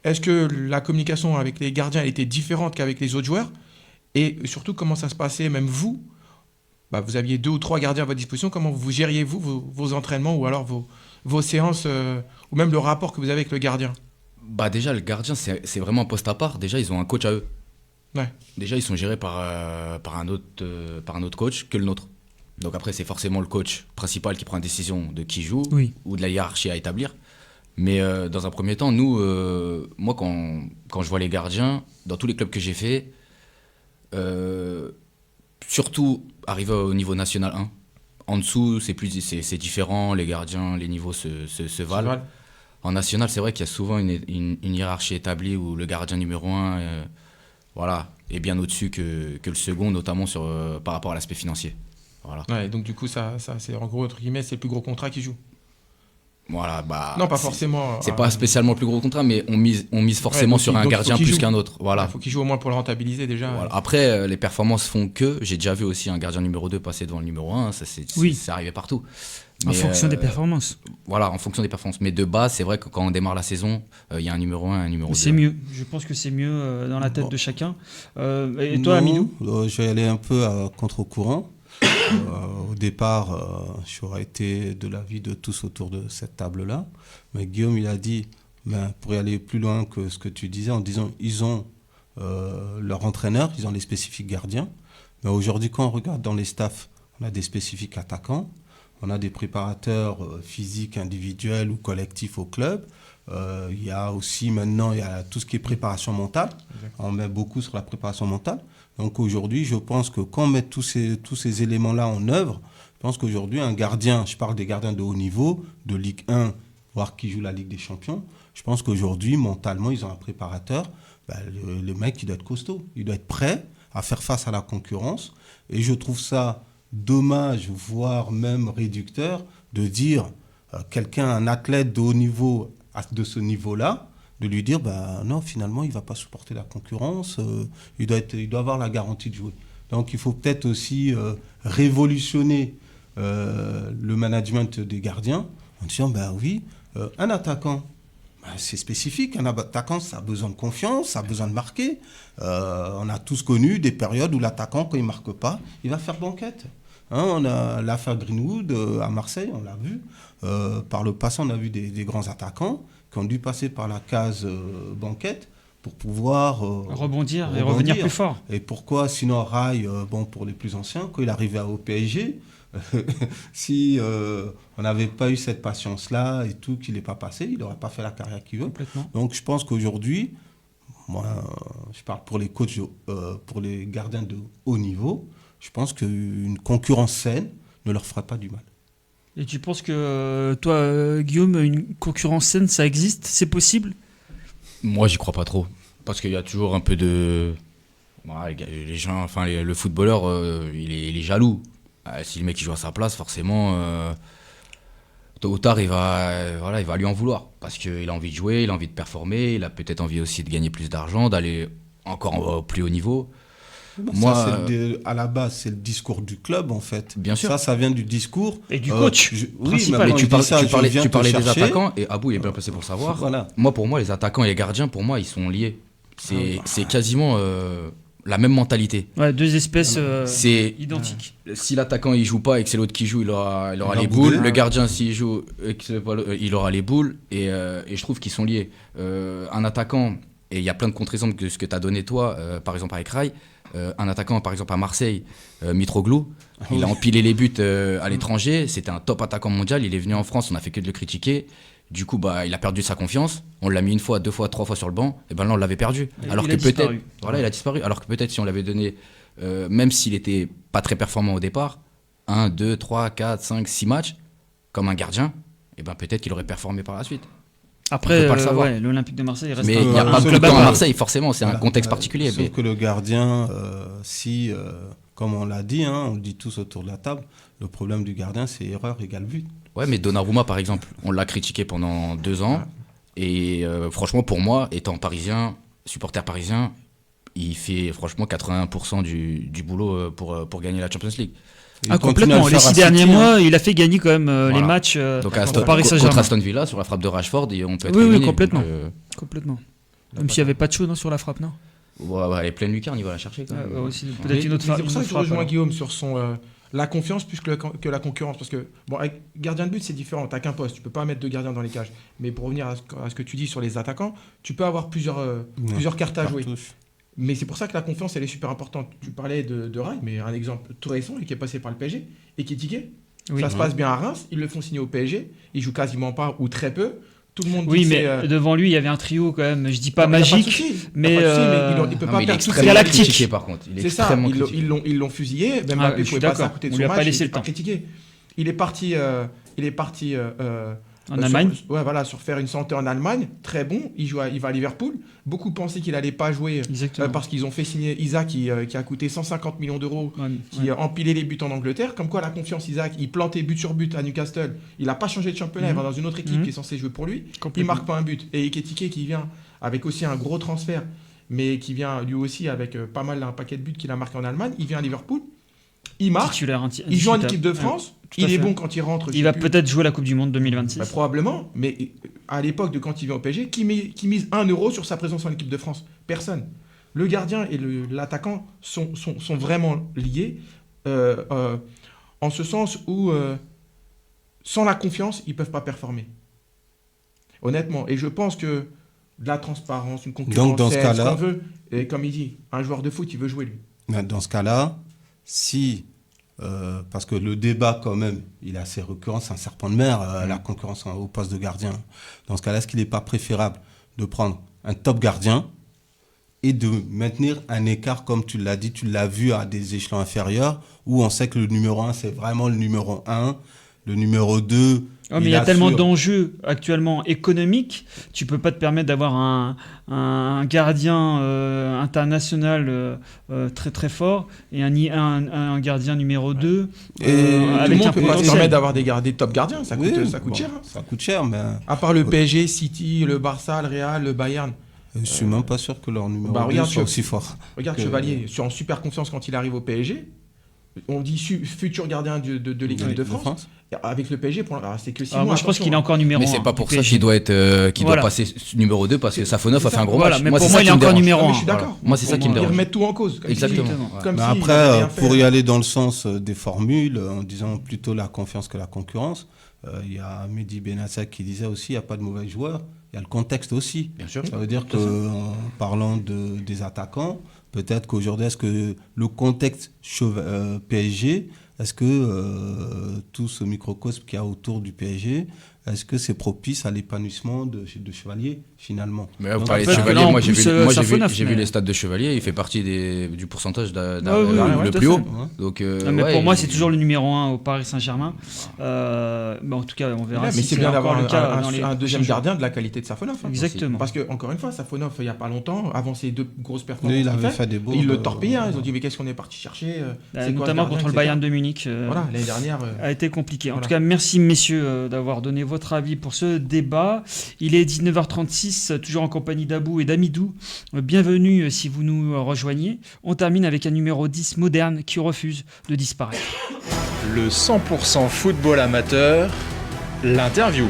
Est-ce que la communication avec les gardiens elle était différente qu'avec les autres joueurs? Et surtout, comment ça se passait, même vous? Bah, vous aviez 2 ou 3 gardiens à votre disposition. Comment vous gériez, vos entraînements ou alors vos séances ou même le rapport que vous avez avec le gardien? Bah déjà, le gardien, c'est vraiment un poste à part. Déjà, ils ont un coach à eux. Ouais. Déjà, ils sont gérés par un autre coach que le nôtre. Donc après, c'est forcément le coach principal qui prend la décision de qui joue Oui. ou de la hiérarchie à établir. Mais dans un premier temps, nous, moi, quand je vois les gardiens, dans tous les clubs que j'ai fait, surtout arrivé au niveau national 1, en dessous, c'est différent, les gardiens, les niveaux se valent. Val. En national, c'est vrai qu'il y a souvent une hiérarchie établie où le gardien numéro 1 est bien au-dessus que le second, notamment par rapport à l'aspect financier. Voilà. Ouais, donc du coup, ça c'est en gros, entre guillemets, c'est le plus gros contrat qui joue. Voilà, bah, Non, pas forcément. C'est pas spécialement le plus gros contrat, mais on mise forcément donc sur il- un donc il faut gardien qu'il plus joue. qu'un autre. Voilà. Il faut qu'il joue au moins pour le rentabiliser déjà. Voilà. Après, les performances font que j'ai déjà vu aussi un gardien numéro 2 passer devant le numéro 1, Oui. c'est arrivé partout. En Mais, fonction des performances. Voilà, en fonction des performances. Mais de base, c'est vrai que quand on démarre la saison, il y a un numéro 1 et un numéro 2. C'est mieux. Je pense que c'est mieux dans la tête Bon. de chacun. Et toi, Non, Amidou? Je vais aller un peu à contre-courant. Au départ, j'aurais été de l'avis de tous autour de cette table-là. Mais Guillaume, il a dit, pour y aller plus loin que ce que tu disais, en disant ils ont leur entraîneur, ils ont les spécifiques gardiens. Mais aujourd'hui, quand on regarde dans les staffs, on a des spécifiques attaquants, on a des préparateurs physiques individuels ou collectifs au club. Il y a aussi maintenant il y a tout ce qui est préparation mentale. On met beaucoup sur la préparation mentale. Donc aujourd'hui, je pense que quand on met tous ces éléments-là en œuvre, je pense qu'aujourd'hui, un gardien, je parle des gardiens de haut niveau, de Ligue 1, voire qui joue la Ligue des Champions, je pense qu'aujourd'hui, mentalement, ils ont un préparateur. Le mec, il doit être costaud. Il doit être prêt à faire face à la concurrence. Et je trouve ça dommage, voire même réducteur, de dire quelqu'un, un athlète de haut niveau, de ce niveau-là, de lui dire, non, finalement, il ne va pas supporter la concurrence, il doit avoir la garantie de jouer. Donc, il faut peut-être aussi révolutionner le management des gardiens en disant, oui, un attaquant, c'est spécifique, un attaquant, ça a besoin de confiance, ça a besoin de marquer. On a tous connu des périodes où l'attaquant, quand il ne marque pas, il va faire banquette. On a l'affaire Greenwood à Marseille, on l'a vu. Par le passé, on a vu des grands attaquants qui ont dû passer par la case banquette pour pouvoir Rebondir et revenir plus fort. Et pourquoi, sinon, Rai, pour les plus anciens, quand il arrivait au PSG, si on n'avait pas eu cette patience-là et tout, qu'il n'est pas passé, il n'aurait pas fait la carrière qu'il veut. Complètement. Donc, je pense qu'aujourd'hui, moi, je parle pour les coachs, pour les gardiens de haut niveau, je pense qu'une concurrence saine ne leur fera pas du mal. Et tu penses que toi, Guillaume, une concurrence saine, ça existe? C'est possible? Moi, j'y crois pas trop. Parce qu'il y a toujours un peu de... les gens, le footballeur, il est jaloux. Si le mec il joue à sa place, forcément, tôt ou tard, il va lui en vouloir. Parce qu'il a envie de jouer, il a envie de performer, il a peut-être envie aussi de gagner plus d'argent, d'aller encore au plus haut niveau. Moi, ça, à la base, c'est le discours du club, en fait. Bien sûr. Ça vient du discours. Et du coach principal. Mais tu parlais des chercher. attaquants, et Abou il est bien placé pour le savoir. Voilà. Moi, pour moi, les attaquants et les gardiens, pour moi, ils sont liés. C'est quasiment... la même mentalité. Ouais, deux espèces C'est identiques. si l'attaquant il joue pas et que c'est l'autre qui joue, il aura les bouder. boules. Le gardien s'il joue, et que c'est pas il aura les boules. Et je trouve qu'ils sont liés. Un attaquant, et il y a plein de contre-exemples que ce que tu as donné toi, par exemple avec Rai. Un attaquant, par exemple à Marseille, Mitroglou, il a empilé les buts à l'étranger. C'était un top attaquant mondial. Il est venu en France, on a fait que de le critiquer. Du coup, il a perdu sa confiance. On l'a mis 1 fois, 2 fois, 3 fois sur le banc. Et ben là, on l'avait perdu. Alors que peut-être, il a disparu. Alors que peut-être si on l'avait donné, même s'il était pas très performant au départ, 1, 2, 3, 4, 5, 6 matchs, comme un gardien, et ben peut-être qu'il aurait performé par la suite. Après, pas le savoir. l'Olympique de Marseille reste Mais il n'y a pas tout le temps à Marseille, forcément, c'est un contexte particulier. Sauf que le gardien, comme on l'a dit, on le dit tous autour de la table, le problème du gardien, c'est erreur égale but. Ouais, mais Donnarumma, par exemple, on l'a critiqué pendant 2 ans. Et franchement, pour moi, étant parisien, supporter parisien, il fait franchement 80% du boulot pour gagner la Champions League. Complètement. Les 6 derniers mois, il a fait gagner quand même les matchs Donc contre Paris Saint-Germain. Contre Aston Villa, sur la frappe de Rashford, on peut être Oui, éliminé. complètement. Donc, complètement. Même s'il n'y avait pas de chaud sur la frappe, non elle est pleine lucarne, il va la chercher quand même. aussi, peut-être une autre C'est pour ça que je frappe, rejoins alors. Guillaume sur la confiance plus que la concurrence. Parce que, avec gardien de but, c'est différent. Tu n'as qu'un poste. Tu ne peux pas mettre 2 gardiens dans les cages. Mais pour revenir à ce que tu dis sur les attaquants, tu peux avoir plusieurs cartes à jouer. Mais c'est pour ça que la confiance, elle est super importante. Tu parlais de Rai, mais un exemple tout récent, qui est passé par le PSG, et qui est tiqué. Ça se passe bien à Reims, ils le font signer au PSG, il joue quasiment pas ou très peu. Tout le monde dit mais devant lui, il y avait un trio quand même, je dis pas magique, mais il peut pas il est perdre tout extrêmement galactique. critiqué par contre. Il est c'est ça, extrêmement critiqué. ils l'ont fusillé, même Ah, Mbappé je suis pouvait passer à d'accord. côté de On son lui a pas match, laissé il le est pas temps. critiqué. Il est parti en Allemagne. Sur faire une santé en Allemagne, très bon, il va à Liverpool. Beaucoup pensaient qu'il allait pas jouer parce qu'ils ont fait signer Isaac qui a coûté 150 millions d'euros, qui a empilé les buts en Angleterre. Comme quoi la confiance, Isaac, il plantait but sur but à Newcastle, il a pas changé de championnat, il va dans une autre équipe qui est censée jouer pour lui, il marque pas un but. Et Ekitike qui vient avec aussi un gros transfert, mais qui vient lui aussi avec pas mal un paquet de buts qu'il a marqué en Allemagne, il vient à Liverpool, il marque, il joue en équipe de France, il est bon quand il rentre. Il va peut-être jouer la Coupe du Monde 2026. Probablement, mais à l'époque de quand il vient au PSG, qui mise 1 euro sur sa présence en équipe de France? Personne. Le gardien et l'attaquant sont vraiment liés en ce sens où sans la confiance, ils ne peuvent pas performer. Honnêtement. Et je pense que de la transparence, une concurrence, donc, dans ce cas-là, ce qu'on veut. Et comme il dit, un joueur de foot, il veut jouer lui. Dans ce cas-là, parce que le débat quand même, il est assez récurrent, c'est un serpent de mer, la concurrence au poste de gardien. Dans ce cas-là, est-ce qu'il n'est pas préférable de prendre un top gardien et de maintenir un écart, comme tu l'as dit, tu l'as vu à des échelons inférieurs, où on sait que le numéro 1, c'est vraiment le numéro 1, le numéro 2... mais il y a tellement d'enjeux actuellement économiques, tu peux pas te permettre d'avoir un gardien international très très fort et un gardien numéro 2 tout le monde peut pas se potentiel. permettre d'avoir des top gardiens, ça coûte cher. Ça coûte cher, mais... À part le PSG, City, le Barça, le Real, le Bayern. Je suis même pas sûr que leur numéro 2 soit aussi fort. Regarde Chevalier, en super confiance quand il arrive au PSG. On dit futur gardien de l'équipe de France. Avec le PSG, c'est que 6 mois. Moi, je pense qu'il est encore numéro 1. Mais c'est pas pour ça qu'il doit passer numéro 2 parce que Safonov a fait un gros match. Mais pour moi, il est encore numéro 1. Je suis d'accord. Moi, c'est ça qui me dérange. Ils remettent tout en cause. Exactement. Mais après, pour y aller dans le sens des formules, en disant plutôt la confiance que la concurrence, il y a Mehdi Benassak qui disait aussi il n'y a pas de mauvais joueurs. Il y a le contexte aussi. Bien sûr. Ça veut dire qu'en parlant des attaquants, peut-être qu'aujourd'hui, est-ce que le contexte PSG, est-ce que tout ce microcosme qu'il y a autour du PSG, est-ce que c'est propice à l'épanouissement de Chevalier, finalement? Mais vous parlez de Chevalier, moi j'ai vu les stats de Chevalier, il fait partie du pourcentage le plus haut. Donc, mais pour moi, c'est toujours le numéro 1 au Paris Saint-Germain. En tout cas, on verra. Mais c'est bien d'avoir un deuxième gardien de la qualité de Safonov. Exactement. Parce que, encore une fois, Safonov, il n'y a pas longtemps, avant ses 2 grosses performances, il avait fait des beaux. Il le torpillait. Ils ont dit, mais qu'est-ce qu'on est parti chercher? Notamment contre le Bayern de Munich. L'année dernière. A été compliqué. En tout cas, merci messieurs d'avoir donné votre avis pour ce débat. Il est 19h36, toujours en compagnie d'Abou et d'Amidou. Bienvenue si vous nous rejoignez. On termine avec un numéro 10 moderne qui refuse de disparaître. Le 100% football amateur, l'interview.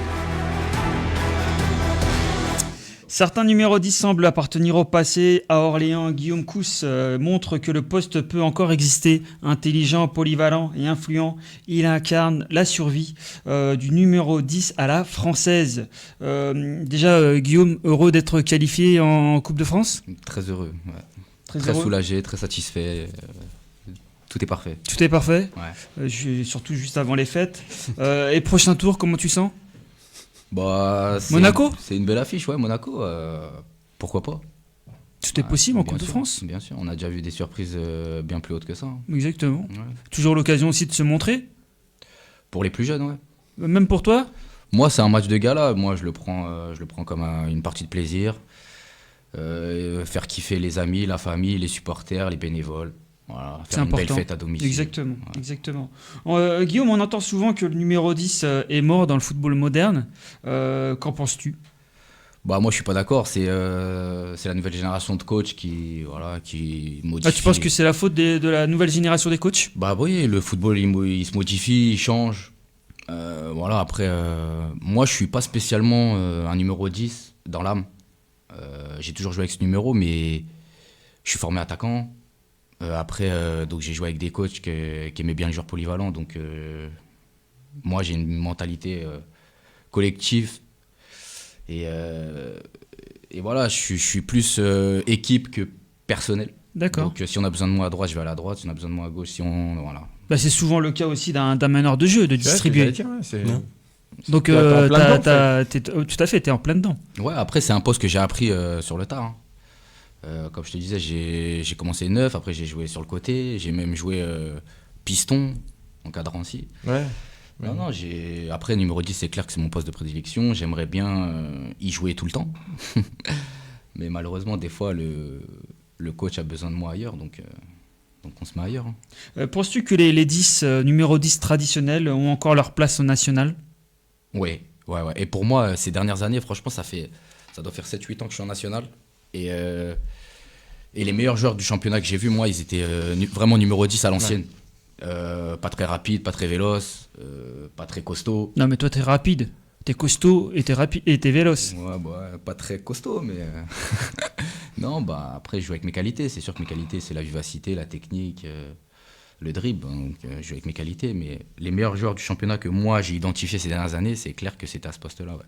Certains numéros 10 semblent appartenir au passé. À Orléans, Guillaume Cousse montre que le poste peut encore exister. Intelligent, polyvalent et influent, il incarne la survie du numéro 10 à la française. Déjà, Guillaume, heureux d'être qualifié en Coupe de France ? Très heureux, ouais. Très heureux. soulagé, très satisfait. Tout est parfait. Tout est parfait ? Ouais. Surtout juste avant les fêtes. Et prochain tour, comment tu sens ? Bah, Monaco ? C'est une belle affiche, ouais, Monaco. Pourquoi pas ? Tout est possible en bien Coupe de sûr, France ? Bien sûr, on a déjà vu des surprises bien plus hautes que ça. Exactement. Ouais. Toujours l'occasion aussi de se montrer ? Pour les plus jeunes, ouais. Même pour toi ? Moi, c'est un match de gala. Moi, je le prends comme une partie de plaisir. Faire kiffer les amis, la famille, les supporters, les bénévoles. Voilà, C'est faire une important. belle fête à domicile. Exactement, Ouais. exactement. Guillaume, on entend souvent que le numéro 10 est mort dans le football moderne. Qu'en penses-tu ? Bah, moi, je suis pas d'accord. C'est la nouvelle génération de coachs qui modifie. Tu penses que c'est la faute de la nouvelle génération des coachs ? Bah oui, le football, il se modifie, il change. Voilà, après, moi, je suis pas spécialement un numéro 10 dans l'âme. J'ai toujours joué avec ce numéro, mais je suis formé attaquant. Après, donc j'ai joué avec des coachs qui aimaient bien les joueurs polyvalents. Donc, moi, j'ai une mentalité collective. Et voilà, je suis plus équipe que personnel. D'accord. Donc, si on a besoin de moi à droite, je vais à la droite. Si on a besoin de moi à gauche, voilà. Bah, c'est souvent le cas aussi d'un meneur de jeu, de distribuer. Non. Donc, T'es en plein dedans, tout à fait, t'es en plein dedans. Ouais, après, c'est un poste que j'ai appris sur le tard. Comme je te disais, j'ai commencé neuf, après j'ai joué sur le côté, j'ai même joué piston, encadrant aussi. Ouais. Non, après, numéro 10, c'est clair que c'est mon poste de prédilection. J'aimerais bien y jouer tout le temps. Mais malheureusement, des fois, le coach a besoin de moi ailleurs, donc on se met ailleurs. Penses-tu que les 10, numéros 10 traditionnels ont encore leur place au national ? Ouais. Et pour moi, ces dernières années, franchement, ça doit faire 7-8 ans que je suis en national. Et les meilleurs joueurs du championnat que j'ai vus, moi, ils étaient vraiment numéro 10 à l'ancienne. Pas très rapide, pas très véloce, pas très costaud. Non, mais toi, t'es rapide. T'es costaud et t'es véloce. Ouais, pas très costaud, mais... Non, après, je joue avec mes qualités. C'est sûr que mes qualités, c'est la vivacité, la technique, le dribble. Donc, je joue avec mes qualités. Mais les meilleurs joueurs du championnat que moi, j'ai identifiés ces dernières années, c'est clair que c'était à ce poste-là, ouais.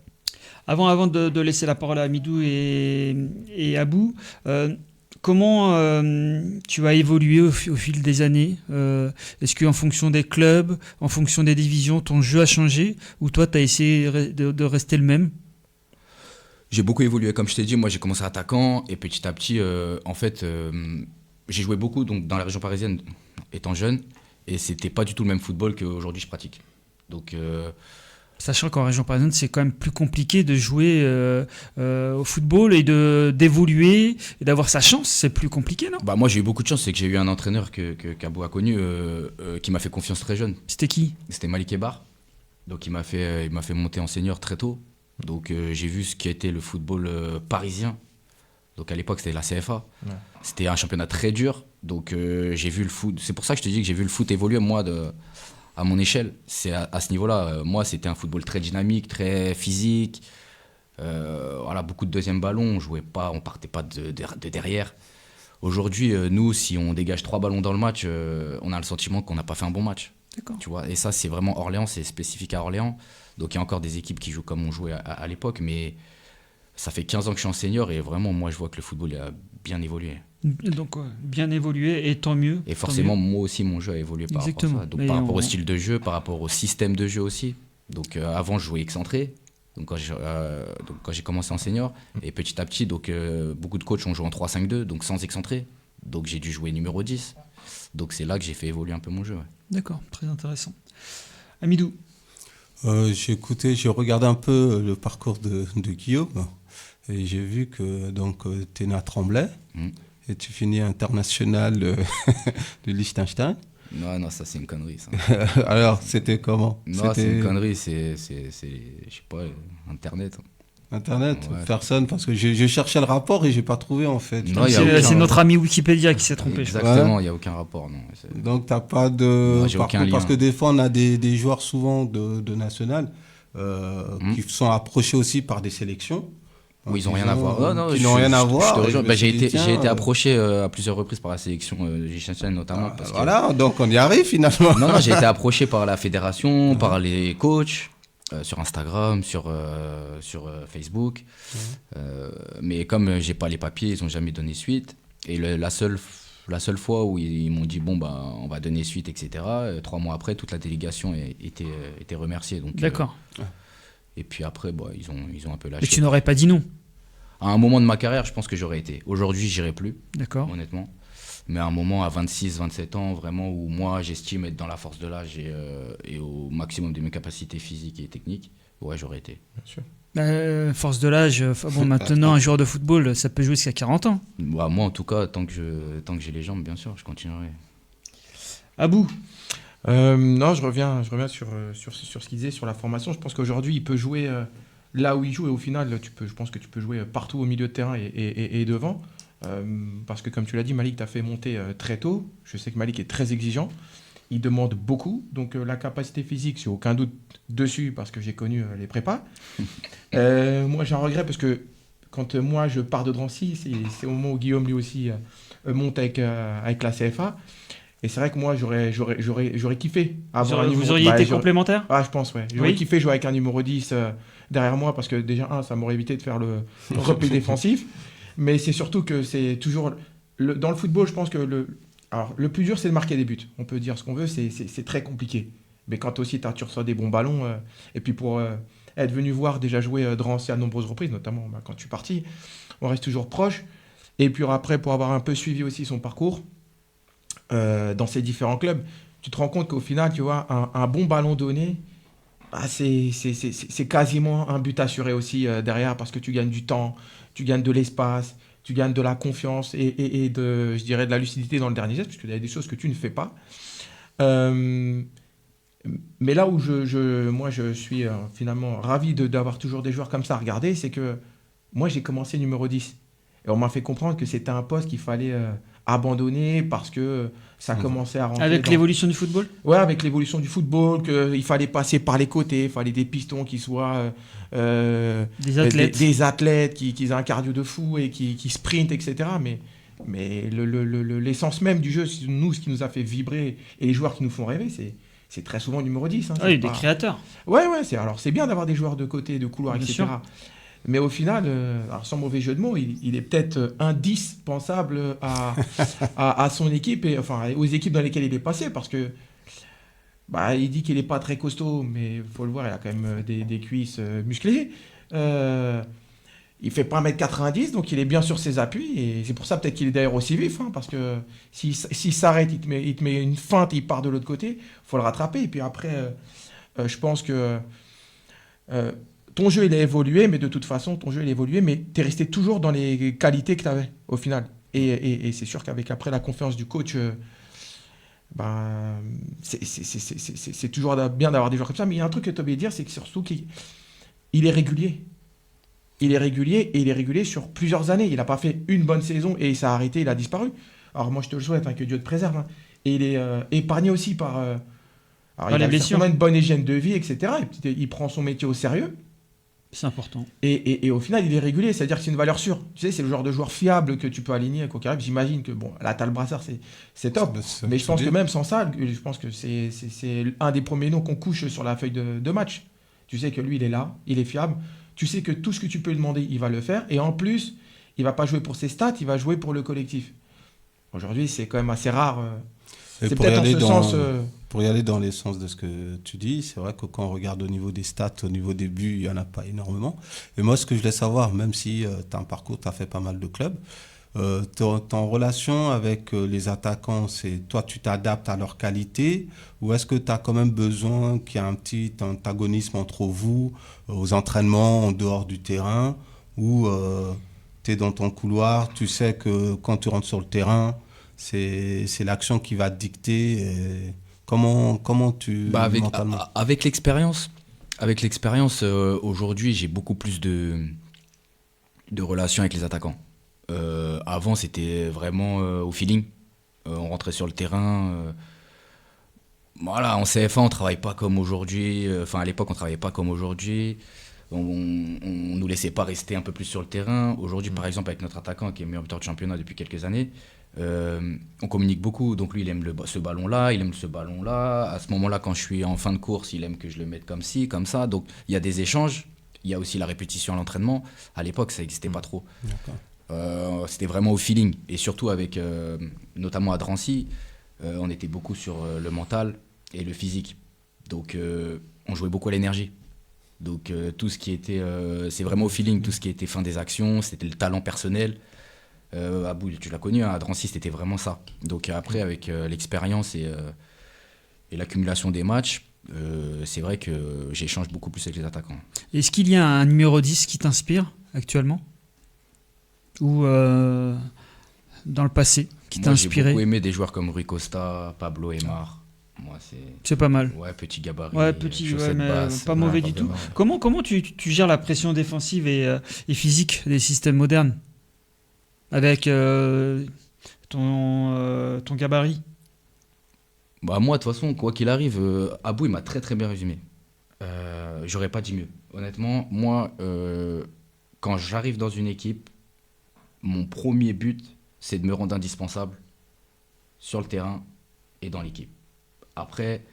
Avant de laisser la parole à Amidou et Abou, comment tu as évolué au fil des années ? Est-ce qu'en fonction des clubs, en fonction des divisions, ton jeu a changé ? Ou toi, tu as essayé de rester le même ? J'ai beaucoup évolué, comme je t'ai dit. Moi, j'ai commencé attaquant et petit à petit, en fait, j'ai joué beaucoup donc, dans la région parisienne étant jeune et c'était pas du tout le même football qu'aujourd'hui je pratique. Donc... Sachant qu'en région parisienne, c'est quand même plus compliqué de jouer au football et d'évoluer et d'avoir sa chance. C'est plus compliqué, non ? Moi, j'ai eu beaucoup de chance. C'est que j'ai eu un entraîneur qu'Abou a connu qui m'a fait confiance très jeune. C'était qui ? C'était Malik Ebar. Donc, il m'a fait monter en senior très tôt. Donc, j'ai vu ce qui était le football parisien. Donc, à l'époque, c'était la CFA. Ouais. C'était un championnat très dur. Donc, j'ai vu le foot. C'est pour ça que je te dis que j'ai vu le foot évoluer, moi, à mon échelle. C'est à ce niveau-là. Moi, c'était un football très dynamique, très physique. Voilà, beaucoup de deuxième ballon. On partait pas de derrière. Aujourd'hui, nous, si on dégage 3 ballons dans le match, on a le sentiment qu'on n'a pas fait un bon match. D'accord. Tu vois, et ça, c'est vraiment Orléans, c'est spécifique à Orléans. Donc, il y a encore des équipes qui jouent comme on jouait à l'époque, mais ça fait 15 ans que je suis en senior et vraiment, moi, je vois que le football a bien évolué. Donc, bien évolué et tant mieux. Et forcément, moi aussi, mon jeu a évolué par rapport à ça. Donc, par rapport au style de jeu, par rapport au système de jeu aussi. Donc, avant, je jouais excentré. Donc, quand j'ai commencé en senior, et petit à petit, donc, beaucoup de coachs ont joué en 3-5-2, donc sans excentré. Donc, j'ai dû jouer numéro 10. Donc, c'est là que j'ai fait évoluer un peu mon jeu. Ouais. D'accord, très intéressant. Amidou ? J'ai regardé un peu le parcours de Guillaume et j'ai vu que tu es né à Tremblay et tu finis international de Liechtenstein. Non, ça c'est une connerie. Ça. Alors, c'était comment ? Non, c'est une connerie, c'est je sais pas, Internet. Internet, ouais. Personne, parce que je cherchais le rapport et j'ai pas trouvé en fait. Non, c'est notre ami Wikipédia qui s'est trompé. Exactement, il n'y a aucun rapport. Non. Donc t'as pas de... Non, j'ai aucun lien. Parce que des fois on a des joueurs souvent de national qui sont approchés aussi par des sélections où ils n'ont rien à voir. Non, Qui n'ont rien à voir. Je te rejoins. Et je me J'ai suis dit, été tiens, approché à plusieurs reprises par la sélection du Liechtenstein notamment. Parce que- Voilà, donc on y arrive finalement. Non, j'ai été approché par la fédération, par les coachs, sur Instagram, sur Facebook. Mais comme j'ai pas les papiers, ils n'ont jamais donné suite. Et la seule fois où ils m'ont dit bon bah on va donner suite, etc. 3 mois après, toute la délégation était remerciée. Donc, D'accord. et puis après, bah, ils ont un peu Et lâché. tu n'aurais pas dit non. À un moment de ma carrière, je pense que j'aurais été. Aujourd'hui, j'irai plus, D'accord. honnêtement. Mais à un moment, à 26, 27 ans, vraiment, où moi, j'estime être dans la force de l'âge et au maximum de mes capacités physiques et techniques, ouais, j'aurais été. Bien sûr. Force de l'âge, bon, maintenant, un joueur de football, ça peut jouer jusqu'à 40 ans. Bah, moi, en tout cas, tant que j'ai les jambes, bien sûr, je continuerai. Abou, Non, je reviens sur ce qu'il disait sur la formation. Je pense qu'aujourd'hui, il peut jouer là où il joue et au final, je pense que tu peux jouer partout au milieu de terrain et devant. Parce que comme tu l'as dit, Malik t'a fait monter très tôt. Je sais que Malik est très exigeant. Il demande beaucoup. Donc la capacité physique, j'ai aucun doute dessus parce que j'ai connu les prépas. Moi, j'ai un regret parce que quand moi je pars de Drancy, c'est au moment où Guillaume lui aussi monte avec la CFA. Et c'est vrai que moi, j'aurais kiffé avoir un numéro. vous auriez été complémentaires? Ah, je pense, ouais. J'aurais Oui. kiffé jouer avec un numéro 10 derrière moi parce que déjà, ça m'aurait évité de faire le repli défensif. Mais c'est surtout que c'est toujours... dans le football, je pense que le plus dur, c'est de marquer des buts. On peut dire ce qu'on veut, c'est très compliqué. Mais quand aussi tu reçois des bons ballons, et puis pour être venu voir déjà jouer Drancy à de nombreuses reprises, notamment quand tu es parti, on reste toujours proche. Et puis après, pour avoir un peu suivi aussi son parcours dans ses différents clubs, tu te rends compte qu'au final, tu vois, un bon ballon donné, c'est quasiment un but assuré aussi derrière parce que tu gagnes du temps, tu gagnes de l'espace, tu gagnes de la confiance et je dirais de la lucidité dans le dernier geste, parce qu'il y a des choses que tu ne fais pas. Mais là où moi je suis finalement ravi d'avoir toujours des joueurs comme ça à regarder, c'est que moi j'ai commencé numéro 10. Et on m'a fait comprendre que c'était un poste qu'il fallait abandonner parce que ça commençait à rentrer. Avec l'évolution du football? Ouais, avec l'évolution du football, qu'il fallait passer par les côtés, il fallait des pistons qui soient Des athlètes. des athlètes qui aient un cardio de fou et qui sprintent, etc. Mais l'essence même du jeu, nous, ce qui nous a fait vibrer et les joueurs qui nous font rêver, c'est très souvent le numéro 10. Hein, Ah oui, des créateurs. Ouais, c'est bien d'avoir des joueurs de côté, de couloir, Bien etc. sûr. Mais au final, alors sans mauvais jeu de mots, il est peut-être indispensable à son équipe, et enfin aux équipes dans lesquelles il est passé, parce que il dit qu'il n'est pas très costaud, mais il faut le voir, il a quand même des cuisses musclées. Il fait pas 1m90, donc il est bien sur ses appuis, et c'est pour ça peut-être qu'il est d'ailleurs aussi vif, hein, parce que s'il s'arrête, il te met une feinte, il part de l'autre côté, il faut le rattraper. Et puis après, je pense que ton jeu, il a évolué, mais de toute façon, ton jeu, il a évolué, mais tu es resté toujours dans les qualités que tu avais, au final. Et c'est sûr qu'avec après la confiance du coach, c'est toujours bien d'avoir des joueurs comme ça. Mais il y a un truc que tu as oublié de dire, c'est que surtout qu'il est régulier. Il est régulier, et il est régulier sur plusieurs années. Il n'a pas fait une bonne saison et ça a arrêté, il a disparu. Alors moi, je te le souhaite, hein, que Dieu te préserve. Hein. Et il est épargné aussi par... alors, il les a blessures. certainement une bonne hygiène de vie, etc. Il prend son métier au sérieux. C'est important. Et au final, il est régulier, c'est-à-dire que c'est une valeur sûre. Tu sais, c'est le genre de joueur fiable que tu peux aligner quoi qu'il arrive. J'imagine que, bon, là, t'as le brassard, c'est top. Mais je pense que même sans ça, je pense que c'est un des premiers noms qu'on couche sur la feuille de match. Tu sais que lui, il est là, il est fiable. Tu sais que tout ce que tu peux lui demander, il va le faire. Et en plus, il va pas jouer pour ses stats, il va jouer pour le collectif. Aujourd'hui, c'est quand même assez rare. Et C'est pour peut-être y aller en ce sens... Pour y aller dans les sens de ce que tu dis, c'est vrai que quand on regarde au niveau des stats, au niveau des buts, il n'y en a pas énormément. Et moi, ce que je voulais savoir, même si tu as un parcours, tu as fait pas mal de clubs, ton relation avec les attaquants, c'est toi, tu t'adaptes à leur qualité, ou est-ce que tu as quand même besoin qu'il y ait un petit antagonisme entre vous, aux entraînements, en dehors du terrain, ou tu es dans ton couloir, tu sais que quand tu rentres sur le terrain, c'est l'action qui va te dicter et comment tu mentalement avec l'expérience aujourd'hui j'ai beaucoup plus de relations avec les attaquants. Avant c'était vraiment au feeling, on rentrait sur le terrain, voilà, en CFA on travaille pas comme aujourd'hui, enfin à l'époque on travaillait pas comme aujourd'hui, on nous laissait pas rester un peu plus sur le terrain. Aujourd'hui, par exemple, avec notre attaquant qui est meilleur buteur de championnat depuis quelques années, on communique beaucoup. Donc lui, il aime ce ballon-là, il aime ce ballon-là. À ce moment-là, quand je suis en fin de course, il aime que je le mette comme ci, comme ça. Donc il y a des échanges. Il y a aussi la répétition à l'entraînement. À l'époque, ça n'existait pas trop. C'était vraiment au feeling. Et surtout avec, notamment à Drancy, on était beaucoup sur le mental et le physique. Donc on jouait beaucoup à l'énergie. Donc tout ce qui était, c'est vraiment au feeling, tout ce qui était fin des actions, c'était le talent personnel. Abou, tu l'as connu, hein, à Drancy, c'était vraiment ça. Donc après, avec l'expérience et l'accumulation des matchs, c'est vrai que j'échange beaucoup plus avec les attaquants. Est-ce qu'il y a un numéro 10 qui t'inspire actuellement ? Ou dans le passé, qui t'a inspiré ? J'ai beaucoup aimé des joueurs comme Rui Costa, Pablo Aimar. Moi, c'est pas mal. Ouais, petit gabarit. Ouais, petit, mais pas mauvais du tout. Comment tu gères la pression défensive et physique des systèmes modernes avec ton gabarit ? Bah moi, de toute façon, quoi qu'il arrive, Abou, il m'a très très bien résumé. J'aurais pas dit mieux. Honnêtement, moi, quand j'arrive dans une équipe, mon premier but, c'est de me rendre indispensable sur le terrain et dans l'équipe. Après,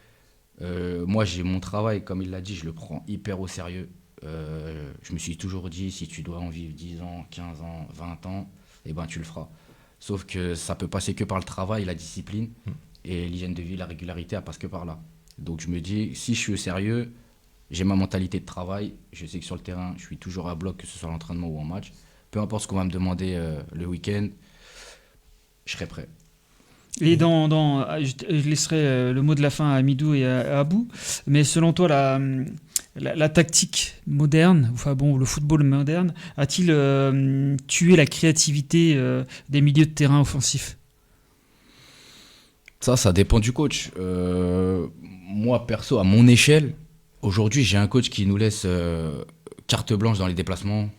moi, j'ai mon travail, comme il l'a dit, je le prends hyper au sérieux. Je me suis toujours dit, si tu dois en vivre 10 ans, 15 ans, 20 ans, eh ben, tu le feras. Sauf que ça peut passer que par le travail, la discipline, et l'hygiène de vie, la régularité, elle passe que par là. Donc je me dis, si je suis au sérieux, j'ai ma mentalité de travail, je sais que sur le terrain, je suis toujours à bloc, que ce soit à l'entraînement ou en match. Peu importe ce qu'on va me demander le week-end, je serai prêt. Et je laisserai le mot de la fin à Amidou et à Abou, mais selon toi, la tactique moderne, enfin bon, le football moderne, a-t-il tué la créativité des milieux de terrain offensifs ? Ça dépend du coach. Moi, perso, à mon échelle, aujourd'hui, j'ai un coach qui nous laisse carte blanche dans les déplacements,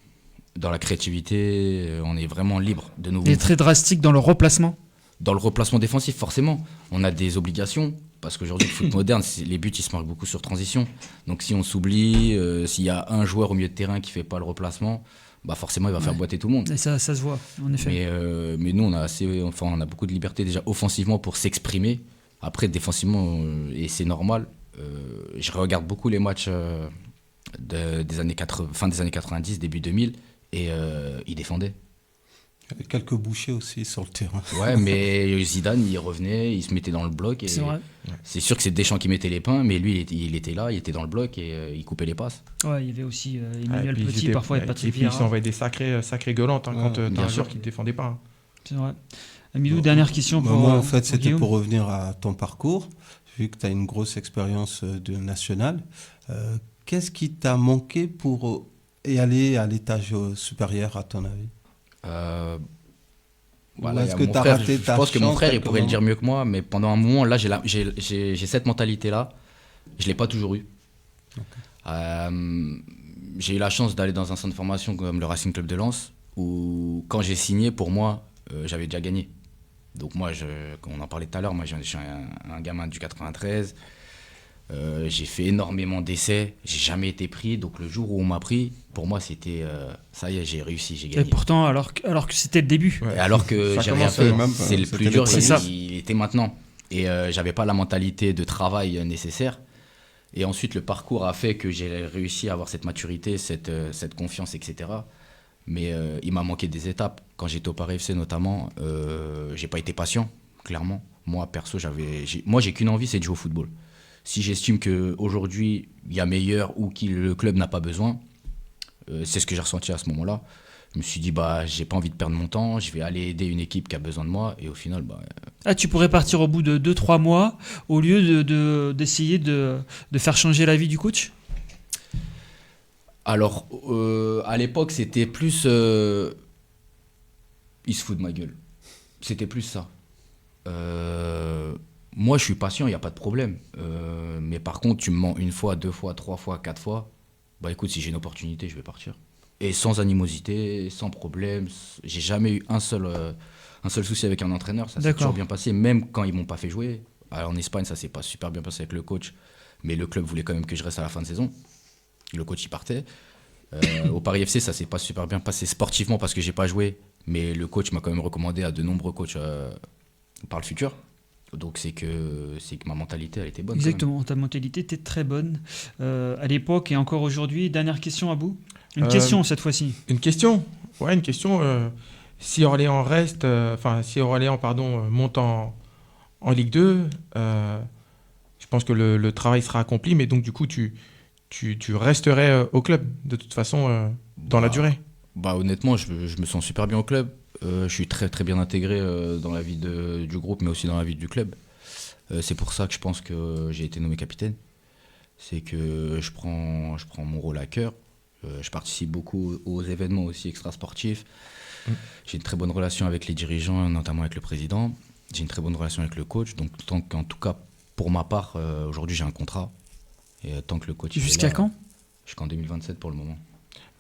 dans la créativité. On est vraiment libre de nouveau. Il est très drastique dans le replacement ? Dans le replacement défensif, forcément. On a des obligations, parce qu'aujourd'hui, le foot moderne, les buts, ils se marquent beaucoup sur transition. Donc si on s'oublie, s'il y a un joueur au milieu de terrain qui ne fait pas le replacement, bah forcément, il va faire boiter tout le monde. Et ça se voit, en effet. Mais nous, on a beaucoup de liberté déjà offensivement pour s'exprimer. Après, défensivement, et c'est normal, je regarde beaucoup les matchs des années 80, fin des années 90, début 2000, et ils défendaient. Il y avait quelques bouchées aussi sur le terrain. Ouais, mais Zidane, il revenait, il se mettait dans le bloc. Et c'est vrai. C'est sûr que c'est Deschamps qui mettait les pains, mais lui, il était là, il était dans le bloc et il coupait les passes. Ouais, il y avait aussi Emmanuel Petit, parfois, et Patrick Vieira. Et puis, il s'envoyait des sacrées gueulantes quand bien sûr qu'il ne défendait pas. C'est vrai. Amidou, dernière question pour moi, en fait, c'était Guillaume. pour revenir à ton parcours. Vu que tu as une grosse expérience de nationale, qu'est-ce qui t'a manqué pour y aller à l'étage supérieur, à ton avis ? Voilà, est-ce que tu as raté ta je pense que mon chance frère il pourrait le dire mieux que moi, mais pendant un moment là j'ai cette mentalité là, je l'ai pas toujours eu. J'ai eu la chance d'aller dans un centre de formation comme le Racing Club de Lens, où quand j'ai signé, pour moi j'avais déjà gagné. Donc moi, comme on en parlait tout à l'heure, moi je suis un gamin du 93. J'ai fait énormément d'essais, j'ai jamais été pris, donc le jour où on m'a pris, pour moi c'était ça y est, j'ai réussi, j'ai gagné. Et pourtant, alors que c'était le début. Ouais. Alors que j'ai rien fait, c'est le plus dur, ça. Il était maintenant. Et j'avais pas la mentalité de travail nécessaire. Et ensuite, le parcours a fait que j'ai réussi à avoir cette maturité, cette confiance, etc. Mais il m'a manqué des étapes. Quand j'étais au Paris FC notamment, j'ai pas été patient, clairement. Moi, perso, j'ai qu'une envie, c'est de jouer au football. Si j'estime qu'aujourd'hui, il y a meilleur ou que le club n'a pas besoin, c'est ce que j'ai ressenti à ce moment-là. Je me suis dit, j'ai pas envie de perdre mon temps, je vais aller aider une équipe qui a besoin de moi. Et au final, tu pourrais partir au bout de 2-3 mois au lieu d'essayer de faire changer la vie du coach ? Alors, à l'époque, c'était plus... il se fout de ma gueule. C'était plus ça. Moi, je suis patient, il n'y a pas de problème. Mais par contre, tu me mens 1 fois, 2 fois, 3 fois, 4 fois. Écoute, si j'ai une opportunité, je vais partir. Et sans animosité, sans problème. J'ai jamais eu un seul souci avec un entraîneur. Ça s'est toujours bien passé, même quand ils ne m'ont pas fait jouer. Alors, en Espagne, ça ne s'est pas super bien passé avec le coach. Mais le club voulait quand même que je reste à la fin de saison. Le coach, il partait. Au Paris FC, ça s'est pas super bien passé sportivement parce que j'ai pas joué, mais le coach m'a quand même recommandé à de nombreux coachs par le futur. Donc c'est que ma mentalité, elle était bonne. Exactement, ta mentalité était très bonne à l'époque et encore aujourd'hui. Dernière question, Abou. Une question cette fois-ci. Une question. Ouais, une question. Si Orléans monte en Ligue 2, je pense que le travail sera accompli, mais donc du coup tu resterais au club de toute façon dans la durée. Honnêtement, je me sens super bien au club. Je suis très très bien intégré dans la vie du groupe, mais aussi dans la vie du club. C'est pour ça que je pense que j'ai été nommé capitaine. C'est que je prends mon rôle à cœur. Je participe beaucoup aux événements aussi extrasportifs. J'ai une très bonne relation avec les dirigeants, notamment avec le président. J'ai une très bonne relation avec le coach. Donc en tout cas, pour ma part, aujourd'hui j'ai un contrat. Et tant que le coach... Jusqu'à quand ? Jusqu'en 2027 pour le moment.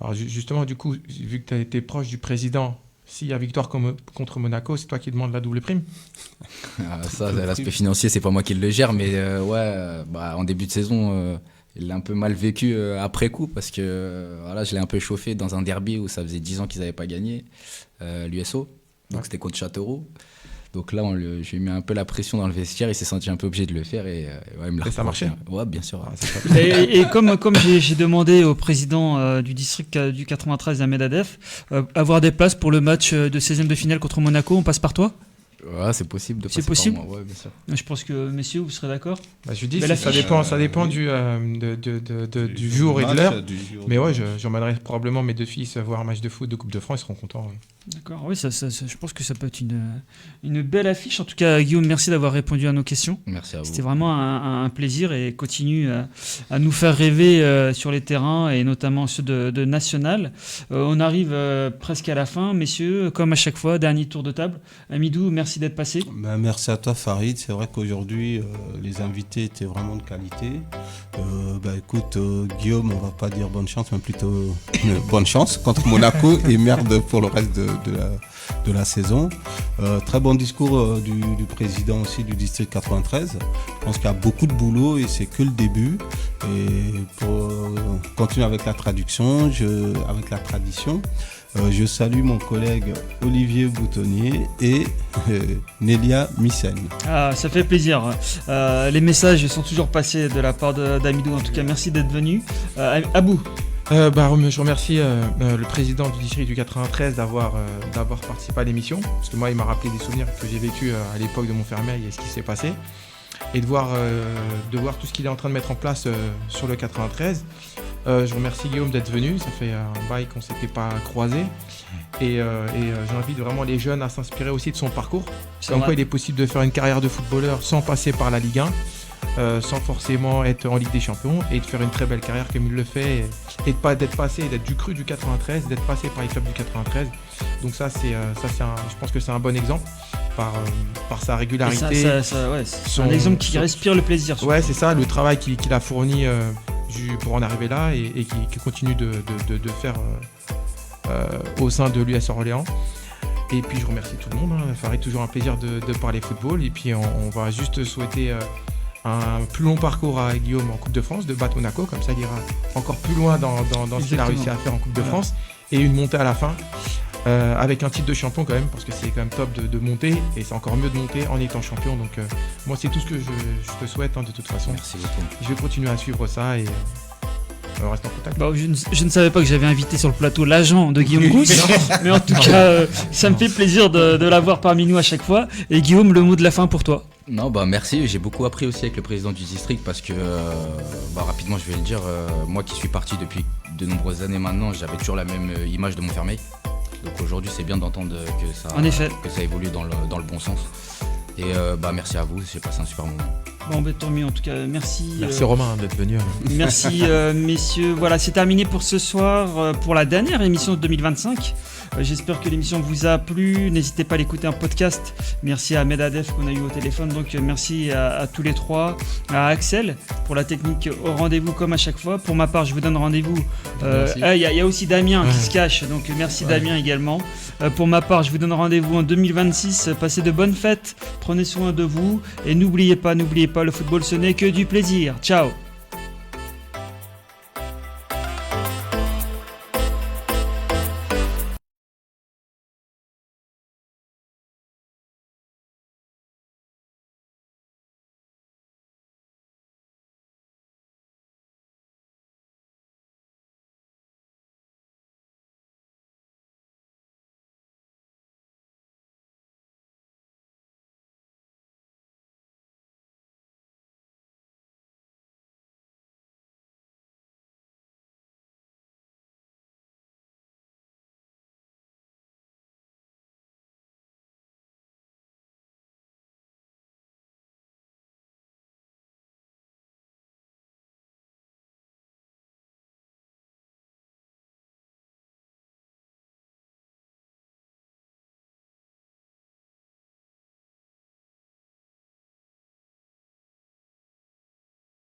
Alors justement, du coup, vu que tu as été proche du président, s'il y a victoire contre Monaco, c'est toi qui demandes la double prime ? L'aspect financier, c'est pas moi qui le gère, mais en début de saison, il l'a un peu mal vécu après coup, parce que je l'ai un peu chauffé dans un derby où ça faisait 10 ans qu'ils n'avaient pas gagné, l'USO, donc c'était contre Châteauroux. Donc là, j'ai mis un peu la pression dans le vestiaire, il s'est senti un peu obligé de le faire et il me l'a refait. Ça marchait ? Ouais, bien sûr. Et comme j'ai demandé au président du district du 93, Ahmed Adef, avoir des places pour le match de 16e de finale contre Monaco, on passe par toi ? Ouais, c'est possible de passer C'est possible ? par moi, ouais, bien sûr. Je pense que, messieurs, vous serez d'accord ? Je dis, ça dépend du jour et de l'heure. Mais ouais, j'emmènerai probablement mes deux fils voir un match de foot de Coupe de France, ils seront contents. Ouais. D'accord, oui, je pense que ça peut être une belle affiche. En tout cas, Guillaume, merci d'avoir répondu à nos questions. Merci à vous. C'était vraiment un plaisir et continue à nous faire rêver sur les terrains et notamment ceux de National. On arrive presque à la fin, messieurs, comme à chaque fois, dernier tour de table. Amidou, merci d'être passé. Merci à toi, Farid. C'est vrai qu'aujourd'hui, les invités étaient vraiment de qualité. Écoute, Guillaume, on va pas dire bonne chance, mais plutôt bonne chance contre Monaco et merde pour le reste de la saison. Très bon discours du président aussi du district 93. Je pense qu'il y a beaucoup de boulot et c'est que le début. Et pour continuer avec la tradition, je salue mon collègue Olivier Boutonnier et Nélia Missen. Ah, ça fait plaisir. Les messages sont toujours passés de la part d'Amidou. En tout cas, merci d'être venu. Abou. Je remercie le président du district du 93 d'avoir participé à l'émission, parce que moi il m'a rappelé des souvenirs que j'ai vécu à l'époque de Montfermeil et ce qui s'est passé, et de voir tout ce qu'il est en train de mettre en place sur le 93. Je remercie Guillaume d'être venu, ça fait un bail qu'on ne s'était pas croisés, et j'invite vraiment les jeunes à s'inspirer aussi de son parcours, comme quoi il est possible de faire une carrière de footballeur sans passer par la Ligue 1. Sans forcément être en Ligue des Champions, et de faire une très belle carrière comme il le fait, et d'être du cru du 93, d'être passé par les clubs du 93. Donc je pense que c'est un bon exemple par sa régularité. C'est un exemple qui respire le plaisir. Ouais, c'est ça, le travail qu'il a fourni pour en arriver là, et qui continue de faire au sein de l'US Orléans. Et puis je remercie tout le monde, ça fait toujours un plaisir de parler football, et puis on va juste souhaiter un plus long parcours à Guillaume en Coupe de France, de battre Monaco, comme ça il ira encore plus loin dans ce qu'il a réussi à faire en Coupe de France, et une montée à la fin, avec un titre de champion quand même, parce que c'est quand même top de monter, et c'est encore mieux de monter en étant champion. Donc moi c'est tout ce que je te souhaite de toute façon. Merci beaucoup. Je vais continuer à suivre ça, et on reste en contact. Je ne savais pas que j'avais invité sur le plateau l'agent de Guillaume Rousse, mais en tout cas ça me fait plaisir de l'avoir parmi nous à chaque fois. Et Guillaume, le mot de la fin pour toi. Non, merci, j'ai beaucoup appris aussi avec le président du district, parce que rapidement je vais le dire, moi qui suis parti depuis de nombreuses années maintenant, j'avais toujours la même image de Montfermeil. Donc aujourd'hui c'est bien d'entendre que ça évolue dans le bon sens. Et merci à vous, j'ai passé un super moment. Tant mieux, en tout cas, merci. Merci Romain d'être venu. Merci messieurs. Voilà, c'est terminé pour ce soir, pour la dernière émission de 2025. J'espère que l'émission vous a plu. N'hésitez pas à l'écouter en podcast. Merci à Ahmed Adef qu'on a eu au téléphone. Donc merci à tous les trois, à Axel pour la technique au rendez-vous comme à chaque fois. Pour ma part, je vous donne rendez-vous. Il y a aussi Damien qui se cache. Donc merci Damien également. Pour ma part, je vous donne rendez-vous en 2026. Passez de bonnes fêtes. Prenez soin de vous. Et n'oubliez pas, le football ce n'est que du plaisir. Ciao.